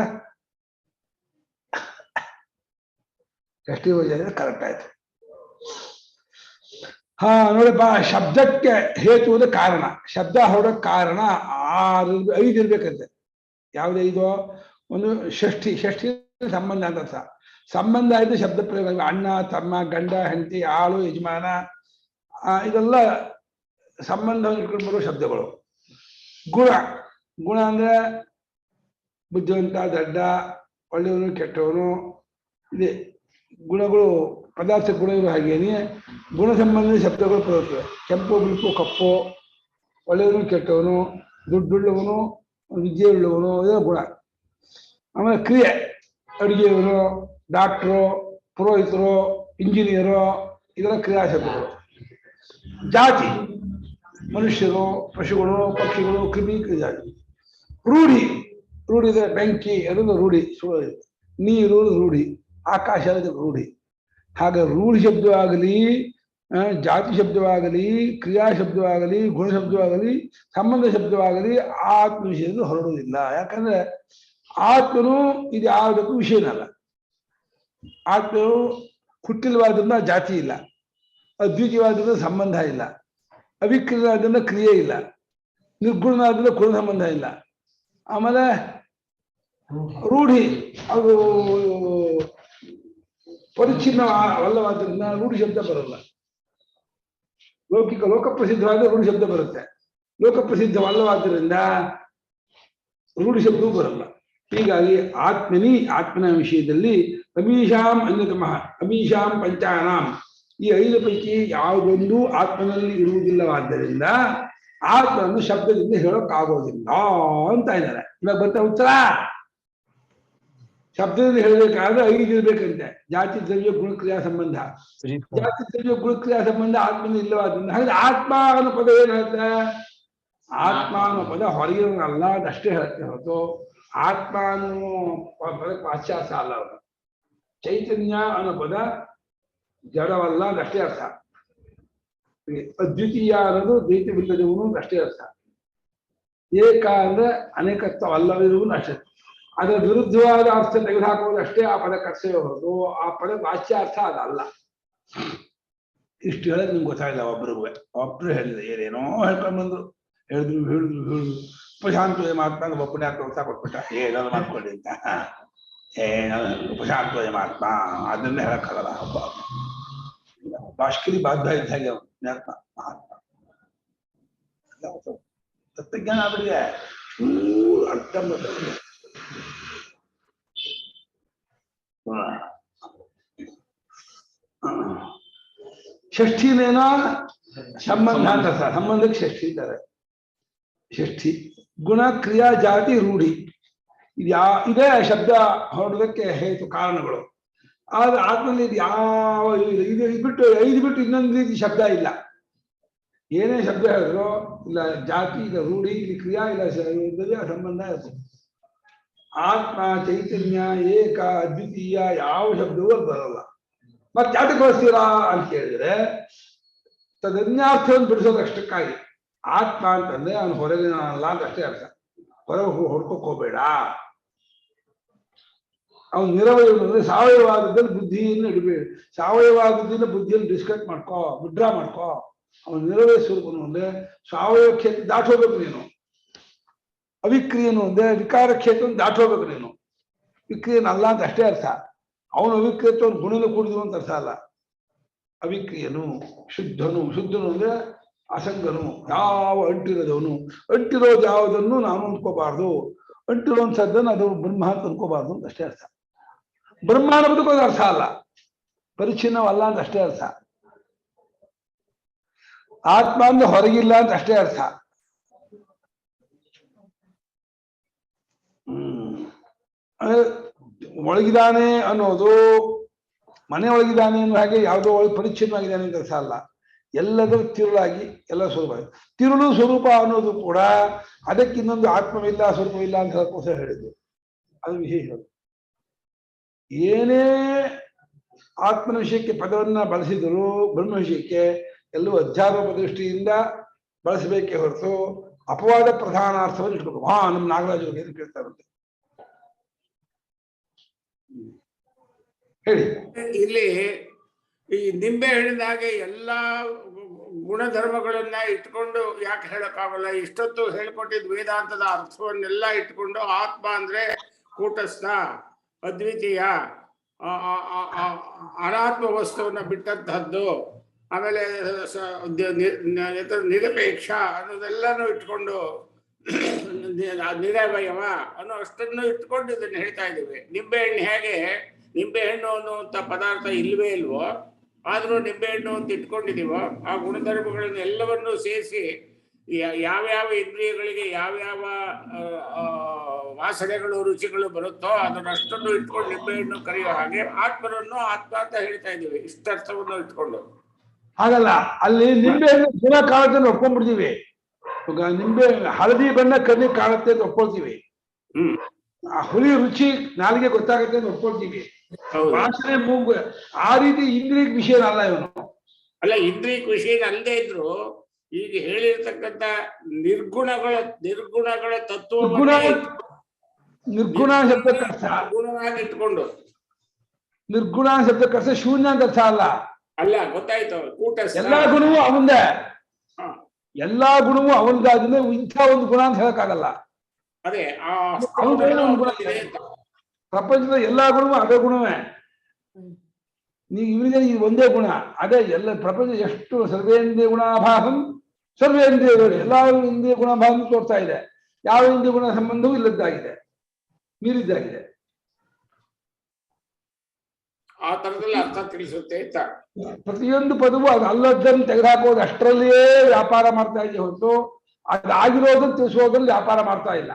ಷಷ್ಠಿ ಬಹುವಚನ ಕರೆಕ್ಟ್ ಆಯ್ತು. ನೋಡಪ್ಪ, ಶಬ್ದಕ್ಕೆ ಹೇತುವುದು ಕಾರಣ. ಶಬ್ದ ಹೊರಡಕ್ ಕಾರಣ 5 ಇರ್ಬೇಕಂತೆ. ಯಾವ್ದೈದು? ಒಂದು ಷಷ್ಠಿ, ಷಷ್ಠಿ ಸಂಬಂಧ ಅಂತ ಅರ್ಥ. ಸಂಬಂಧ ಆಯ್ತು ಶಬ್ದ ಪ್ರಯೋಗ. ಅಣ್ಣ, ತಮ್ಮ, ಗಂಡ, ಹೆಂಡತಿ, ಆಳು, ಯಜಮಾನ, ಇದೆಲ್ಲ ಸಂಬಂಧವನ್ನು ಇಟ್ಕೊಂಡು ಬರುವ ಶಬ್ದಗಳು. ಗುಣ, ಗುಣ ಅಂದ್ರೆ ಬುದ್ಧಿವಂತ, ದಡ್ಡ, ಒಳ್ಳೆಯವನು, ಕೆಟ್ಟವನು, ಇದೆ ಗುಣಗಳು. ಪದಾರ್ಥ ಗುಣಗಳು ಹಾಗೇನೆ ಗುಣ ಸಂಬಂಧಿ ಶಬ್ದಗಳು ಬರುತ್ತವೆ. ಕೆಂಪು, ಬಿಳುಪು, ಕಪ್ಪು, ಒಳ್ಳೆಯವನು, ಕೆಟ್ಟವನು, ದುಡ್ಡುಳ್ಳವನು, ವಿದ್ಯೆ ಉಳ್ಳವನು, ಇದೇ ಗುಣ. ಆಮೇಲೆ ಕ್ರಿಯೆ, ಅಡುಗೆಯವರು, ಡಾಕ್ಟ್ರು, ಪುರೋಹಿತರು, ಇಂಜಿನಿಯರು, ಇದೆಲ್ಲ ಕ್ರಿಯಾಶಬ್ದಗಳು. ಜಾತಿ, ಮನುಷ್ಯರು, ಪಶುಗಳು, ಪಕ್ಷಿಗಳು, ಕ್ರಿಮಿ, ಜಾತಿ. ರೂಢಿ, ರೂಢಿ ಇದೆ. ಬೆಂಕಿ ಅದೊಂದು ರೂಢಿ, ನೀರು ರೂಢಿ, ಆಕಾಶ ರೂಢಿ. ಹಾಗೆ ರೂಢಿ ಶಬ್ದವಾಗಲಿ, ಜಾತಿ ಶಬ್ದವಾಗಲಿ, ಕ್ರಿಯಾ ಶಬ್ದವಾಗಲಿ, ಗುಣ ಶಬ್ದವಾಗಲಿ, ಸಂಬಂಧ ಶಬ್ದವಾಗಲಿ ಆತ್ಮ ವಿಷಯದಲ್ಲಿ ಹೊರಡುವುದಿಲ್ಲ. ಯಾಕಂದ್ರೆ ಆತ್ಮನು ಇದು ಯಾವುದಕ್ಕೂ ವಿಷಯನಲ್ಲ. ಆತ್ಮನು ಹುಟ್ಟಿಲ್ವಾದ್ರಿಂದ ಜಾತಿ ಇಲ್ಲ, ಅದ್ವಿತೀಯವಾದ್ರಿಂದ ಸಂಬಂಧ ಇಲ್ಲ, ಅವಿಕ್ರಿಯವಾದ್ರಿಂದ ಕ್ರಿಯೆ ಇಲ್ಲ, ನಿರ್ಗುಣವಾದ್ರಿಂದ ಗುಣ ಸಂಬಂಧ ಇಲ್ಲ. ಆಮೇಲೆ ರೂಢಿ, ಅದು ಪರಿಚ್ಛಿನ್ನವಲ್ಲವಾದ್ರಿಂದ ರೂಢಿ ಶಬ್ದ ಬರಲ್ಲ. ಲೋಕಪ್ರಸಿದ್ಧವಾದ ರೂಢಿ ಶಬ್ದ ಬರುತ್ತೆ. ಲೋಕಪ್ರಸಿದ್ಧವಲ್ಲವಾದ್ದರಿಂದ ರೂಢಿ ಶಬ್ದವೂ ಬರಲ್ಲ. ಹೀಗಾಗಿ ಆತ್ಮನಿ, ಆತ್ಮನ ವಿಷಯದಲ್ಲಿ ಅಮೀಶಾಂ ಅನ್ಯತಮಃ, ಅಮೀಶಾಂ ಪಂಚಾನಾಂ, ಈ 5 ಪೈಕಿ ಯಾವುದೊಂದು ಆತ್ಮನಲ್ಲಿ ಇರುವುದಿಲ್ಲವಾದ್ದರಿಂದ ಆತ್ಮನನ್ನು ಶಬ್ದದಿಂದ ಹೇಳೋಕ್ಕಾಗೋದಿಲ್ಲ ಅಂತ ಇದ್ದಾರೆ. ಇವಾಗ ಬಂತ ಉತ್ತರ. ಶಬ್ದದಲ್ಲಿ ಹೇಳಬೇಕಾದ್ರೆ 5 ಇರ್ಬೇಕಂತೆ. ಜಾತಿ ದ್ರವ್ಯ ಗುಣಕ್ರಿಯಾ ಸಂಬಂಧ. ಜಾತಿ ದ್ರವ್ಯ ಗುಣಕ್ರಿಯಾ ಸಂಬಂಧ ಆತ್ಮನ ಇಲ್ಲವಾದ್ರಿಂದ ಹಾಗೆ ಆತ್ಮ ಅನ್ನೋ ಪದ ಏನ್ ಹೇಳುತ್ತೆ? ಆತ್ಮ ಅನ್ನೋ ಪದ ಹೊರಗಿರೋನಲ್ಲ ಅದಷ್ಟೇ ಹೇಳುತ್ತೆ ಹೊರತು ಆತ್ಮ ಅನ್ನೋ ಪದಕ್ಕೆ ಪಾಶ್ಚಾತ್ಯ ಅಲ್ಲ. ಅವರು ಚೈತನ್ಯ ಅನ್ನೋ ಪದ ಜಡವಲ್ಲ ಅದಷ್ಟೇ ಅರ್ಥ. ಅದ್ವಿತೀಯ ಅನ್ನೋದು ದ್ವೈತವಿಲ್ಲದವನು ಅಷ್ಟೇ ಅರ್ಥ. ಏಕ ಅಂದ್ರೆ ಅನೇಕತ್ವ ಅಲ್ಲವಿರುವುದು ಅಷ್ಟೇ. ಅದರ ವಿರುದ್ಧವಾದ ಅರ್ಥ ತೆಗೆದುಹಾಕುವುದು ಅಷ್ಟೇ ಆ ಪದ ಕರ್ಸೆಯೇ ಹೊರತು ಆ ಪದ ವಾಚ್ಯಾರ್ಥ ಅದಲ್ಲ. ಇಷ್ಟು ಹೇಳೋದು ನಿಮ್ಗೆ ಗೊತ್ತಾಗಿಲ್ಲ. ಒಬ್ರು ಹೇಳಿದೆ ಏನೇನೋ ಹೇಳ್ಕೊಂಡು ಬಂದ್ರು, ಹೇಳಿದ್ರು ಉಪಶಾಂತೋಯ ಮಾತ್ಮ ಒಬ್ಬನೇ ಅಂತ ಉತ್ಸಾಹ ಕೊಟ್ಬಿಟ್ಟ. ಏನಾದ್ರು ಮಾಡ್ಕೊಳ್ಳಿ ಅಂತ. ಏನಾದ್ರು ಉಪಶಾಂತೋಯ ಮಾತ್ಮ ಅದನ್ನೇ ಹೇಳಕ್ಕಾಗಲ್ಲ. ಹಬ್ಬ ಬಾಷ್ಕರಿ ಬಾಧ್ಯ ಇದ್ದ ಹಾಗೆ ಮಹಾತ್ಮ ತತ್ವಜ್ಞಾನ ಆಗ್ಬಿಡಿದೆ. ಅರ್ಥ ಷಷ್ಠಿನೇನೋ ಸಂಬಂಧ ಅಂತ ಸಂಬಂಧಕ್ಕೆ ಷಷ್ಠಿ ಇದ್ದಾರೆ. ಷಷ್ಠಿ ಗುಣ ಕ್ರಿಯಾ ಜಾತಿ ರೂಢಿ ಇದೇ ಶಬ್ದ ಹೊರಡೋದಕ್ಕೆ ಹೇತು ಕಾರಣಗಳು. ಆದ್ರೆ ಆತ್ಮಲ್ಲಿ ಇದು ಯಾವ ಇದು ಬಿಟ್ಟು 5 ಬಿಟ್ಟು ಇನ್ನೊಂದು ರೀತಿ ಶಬ್ದ ಇಲ್ಲ. ಏನೇ ಶಬ್ದ ಹೇಳಿದ್ರು ಇಲ್ಲ ಜಾತಿ, ಇಲ್ಲ ರೂಢಿ, ಇಲ್ಲಿ ಕ್ರಿಯಾ, ಇಲ್ಲ ಸಂಬಂಧ ಇರ್ತದೆ. ಆತ್ಮ ಚೈತನ್ಯ ಏಕ ಅದ್ವಿತೀಯ ಯಾವ ಶಬ್ದವೂ ಅದು ಬರಲ್ಲ. ಮತ್ತೆ ಯಾಕೆ ಬಳಸ್ತೀರಾ ಅಂತ ಕೇಳಿದ್ರೆ ತದನ್ಯಾರ್ಥವನ್ನು ಬಿಡಿಸೋದಷ್ಟಕ್ಕಾಗಿ. ಆತ್ಮ ಅಂತಂದ್ರೆ ಅವನು ಹೊರಗಿನ ಅಲ್ಲ ಅಂತ ಅಷ್ಟೇ ಅರ್ಥ. ಹೊರಗೆ ಹೊಡ್ಕೋಕ್ ಹೋಗ್ಬೇಡ. ಅವನು ನಿರವಯವನು ಸಾವಯವವಾದದಲ್ಲಿ ಬುದ್ಧಿಯನ್ನು ಇಡಬೇಡ. ಸಾವಯವವಾದದಿಂದ ಬುದ್ಧಿಯನ್ನು ಡಿಸ್ಕಟ್ ಮಾಡ್ಕೋ, ವಿಡ್ರಾ ಮಾಡ್ಕೋ. ಅವನು ನಿರವಯ ಸ್ವರೂಪನು ಅಂದ್ರೆ ಸಾವಯವ ಕ್ಷೇತ್ರ ದಾಟೋಬೇಕು ನೀನು. ಅವಿಕ್ರಿಯನು ಅಂದ್ರೆ ವಿಕಾರ ಕ್ಷೇತ್ರವನ್ನು ದಾಟೋಬೇಕು ನೀನು. ವಿಕ್ರಿಯನಲ್ಲ ಅಂತ ಅಷ್ಟೇ ಅರ್ಥ. ಅವನು ಅವಿಕ್ರಿಯತ್ವವನ್ನು ಗುಣದ ಕೂಡಿದ್ರು ಅಂತ ಅರ್ಥ ಅಲ್ಲ. ಅವಿಕ್ರಿಯನು ಶುದ್ಧನು. ಶುದ್ಧನು ಅಂದ್ರೆ ಅಸಂಗನು, ಯಾವ ಅಂಟಿರೋದವನು. ಅಂಟಿರೋದು ಯಾವುದನ್ನು ನಾನು ಅಂದ್ಕೋಬಾರ್ದು. ಅಂಟಿರೋ ಸದ್ದನ್ನು ಅದು ಬ್ರಹ್ಮ ಅಂತ ಅನ್ಕೋಬಾರ್ದು ಅಂತ ಅಷ್ಟೇ ಅರ್ಥ. ಬ್ರಹ್ಮ ಅನ್ನೋದಕ್ಕೂ ಅದು ಅರ್ಥ ಅಲ್ಲ, ಪರಿಚ್ಛಿನ್ನವಲ್ಲ ಅಂತ ಅಷ್ಟೇ ಅರ್ಥ. ಆತ್ಮ ಅಂದ್ರೆ ಹೊರಗಿಲ್ಲ ಅಂತ ಅಷ್ಟೇ ಅರ್ಥ. ಒಳಗಿದಾನೆ ಅನ್ನೋದು ಮನೆ ಒಳಗಿದಾನೆ ಅನ್ನೋ ಹಾಗೆ ಯಾವುದೋ ಒಳಗೆ ಪರಿಚ್ಛಿನ್ನವಾಗಿದ್ದಾನೆ ಅಂತ ಅರ್ಥ ಅಲ್ಲ. ಎಲ್ಲದರ ತಿರುಳಾಗಿ ಎಲ್ಲ ಸ್ವರೂಪ. ತಿರುಳು ಸ್ವರೂಪ ಅನ್ನೋದು ಕೂಡ ಅದಕ್ಕೆ ಇನ್ನೊಂದು ಆತ್ಮವಿಲ್ಲ ಸ್ವರೂಪವಿಲ್ಲ ಅಂತ ಹೇಳೋಕ್ಕೋಸ್ಕರ ಹೇಳಿದ್ದು. ಅದು ವಿಶೇಷ. ಏನೇ ಆತ್ಮನ ವಿಷಯಕ್ಕೆ ಪದವನ್ನ ಬಳಸಿದರೂ ಬ್ರಹ್ಮ ವಿಷಯಕ್ಕೆ ಎಲ್ಲವೂ ಅಧ್ಯಾರೋಪ ದೃಷ್ಟಿಯಿಂದ ಬಳಸಬೇಕೇ ಹೊರತು ಅಪವಾದ ಪ್ರಧಾನಾರ್ಥವನ್ನು ಇಟ್ಕೋಬೇಕು. ನಮ್ಮ ನಾಗರಾಜ್ ಏನು ಕೇಳ್ತಾ ಇರುತ್ತೆ ಹೇಳಿ. ಇಲ್ಲಿ ಈ ನಿಂಬೆ ಹಣ್ಣಿನಾಗೆ ಎಲ್ಲಾ ಗುಣಧರ್ಮಗಳನ್ನ ಇಟ್ಕೊಂಡು ಯಾಕೆ ಹೇಳಕ್ಕಾಗಲ್ಲ? ಇಷ್ಟೊತ್ತು ಹೇಳ್ಕೊಟ್ಟಿದ್ ವೇದಾಂತದ ಅರ್ಥವನ್ನೆಲ್ಲ ಇಟ್ಕೊಂಡು ಆತ್ಮ ಅಂದ್ರೆ ಕೂಟಸ್ಥ, ಅದ್ವಿತೀಯ, ಅನಾತ್ಮ ವಸ್ತುವನ್ನ ಬಿಟ್ಟಂತಹದ್ದು, ಆಮೇಲೆ ನಿರಪೇಕ್ಷ ಅನ್ನೋದೆಲ್ಲನೂ ಇಟ್ಕೊಂಡು ನಿರವಯವ ಅನ್ನೋ ಅಷ್ಟನ್ನು ಇಟ್ಕೊಂಡು ಇದನ್ನ ಹೇಳ್ತಾ ಇದ್ದೀವಿ. ನಿಂಬೆಹಣ್ಣು ಹೇಗೆ ನಿಂಬೆಹಣ್ಣು ಅನ್ನುವಂಥ ಪದಾರ್ಥ ಇಲ್ವೇ ಇಲ್ವೋ, ಆದ್ರೂ ನಿಂಬೆಹಣ್ಣು ಅಂತ ಇಟ್ಕೊಂಡಿದೀವೋ ಆ ಗುಣಧರ್ಮಗಳನ್ನು ಎಲ್ಲವನ್ನೂ ಸೇರಿಸಿ ಯಾವ್ಯಾವ ಇಂದ್ರಿಯಗಳಿಗೆ ಯಾವ್ಯಾವ ವಾಸನೆಗಳು ರುಚಿಗಳು ಬರುತ್ತೋ ಅದನ್ನಷ್ಟನ್ನು ಇಟ್ಕೊಂಡು ನಿಂಬೆಹಣ್ಣು ಕರೆಯೋ ಹಾಗೆ ಆತ್ಮನನ್ನು ಆತ್ಮ ಅಂತ ಹೇಳ್ತಾ ಇದೀವಿ. ಇಷ್ಟರ್ಥವನ್ನು ಇಟ್ಕೊಂಡು ಹಾಗಲ್ಲ. ಅಲ್ಲಿ ನಿಂಬೆಹಣ್ಣು ಗುಣ ಕಾಣುತ್ತೆ ಅಂತ ಒಪ್ಕೊಂಡ್ಬಿಡ್ತೀವಿ. ಇವಾಗ ನಿಂಬೆ ಹಳದಿ ಬಣ್ಣ ಕಣ್ಣಿ ಕಾಣುತ್ತೆ ಅಂತ ಒಪ್ಕೊಳ್ತೀವಿ. ಆ ಹುಳಿ ರುಚಿ ನಾಲಿಗೆ ಗೊತ್ತಾಗುತ್ತೆ ಅಂತ ಒಪ್ಕೊಳ್ತೀವಿ. ವಾಸನೆ ಮೂಗು ಆ ರೀತಿ ಇಂದ್ರಿಯ ವಿಷಯ ಅಲ್ಲ ಇವನು. ಅಲ್ಲ, ಇಂದ್ರಿಯ ವಿಷಯ ಅಲ್ಲದೆ ಇದ್ರು ಈಗ ಹೇಳಿರ್ತಕ್ಕಂಥ ನಿರ್ಗುಣಗಳ ತತ್ವ ನಿರ್ಗುಣ ಶಬ್ದಕ್ಕರ್ಥ ಗುಣವಾಗಿ ಇಟ್ಕೊಂಡು ನಿರ್ಗುಣ ಶಬ್ದಕ್ಕರ್ಥ ಶೂನ್ಯ ಅಂತ ಅರ್ಥ ಅಲ್ಲ. ಅಲ್ಲ, ಗೊತ್ತಾಯ್ತು. ಕೂಟಸ್ಥ ಎಲ್ಲಾ ಗುಣವೂ ಅವಂದೇ. ಎಲ್ಲಾ ಗುಣವೂ ಅವನದಾದ್ರೆ ಇಂಥ ಒಂದು ಗುಣ ಅಂತ ಹೇಳಕ್ಕಾಗಲ್ಲ. ಅದೇ ಒಂದು ಗುಣ ಇದೆ. ಪ್ರಪಂಚದ ಎಲ್ಲಾ ಗುಣವೂ ಅದೇ ಗುಣವೇ. ನೀವು ಇವರಿಗೆ ಇದು ಒಂದೇ ಗುಣ ಅದೇ. ಎಲ್ಲ ಪ್ರಪಂಚ ಎಷ್ಟು ಸರ್ವೇಂದ್ರಿಯ ಗುಣಾಭಾಸಂ ಸರ್ವೇಂದ್ರಿಯಗಳು ಎಲ್ಲಾ ಇಂದ್ರಿಯ ಗುಣಾಭಾಸ ತೋರ್ತಾ ಇದೆ. ಯಾವ ಇಂದ್ರಿಯ ಗುಣ ಸಂಬಂಧವೂ ಇಲ್ಲದ್ದಾಗಿದೆ, ಮೀರಿದ್ದಾಗಿದೆ. ಆ ತರದಲ್ಲಿ ಅರ್ಥ ತಿಳಿಸುತ್ತೆ. ಪ್ರತಿಯೊಂದು ಪದವು ಅದು ಅಲ್ಲದ್ದನ್ನು ತೆಗೆದುಹಾಕೋದು ಅಷ್ಟರಲ್ಲಿಯೇ ವ್ಯಾಪಾರ ಮಾಡ್ತಾ ಇದೆ ಹೊರತು ಅದಾಗಿರೋದನ್ನು ತಿಳಿಸೋದ್ರಲ್ಲಿ ವ್ಯಾಪಾರ ಮಾಡ್ತಾ ಇಲ್ಲ.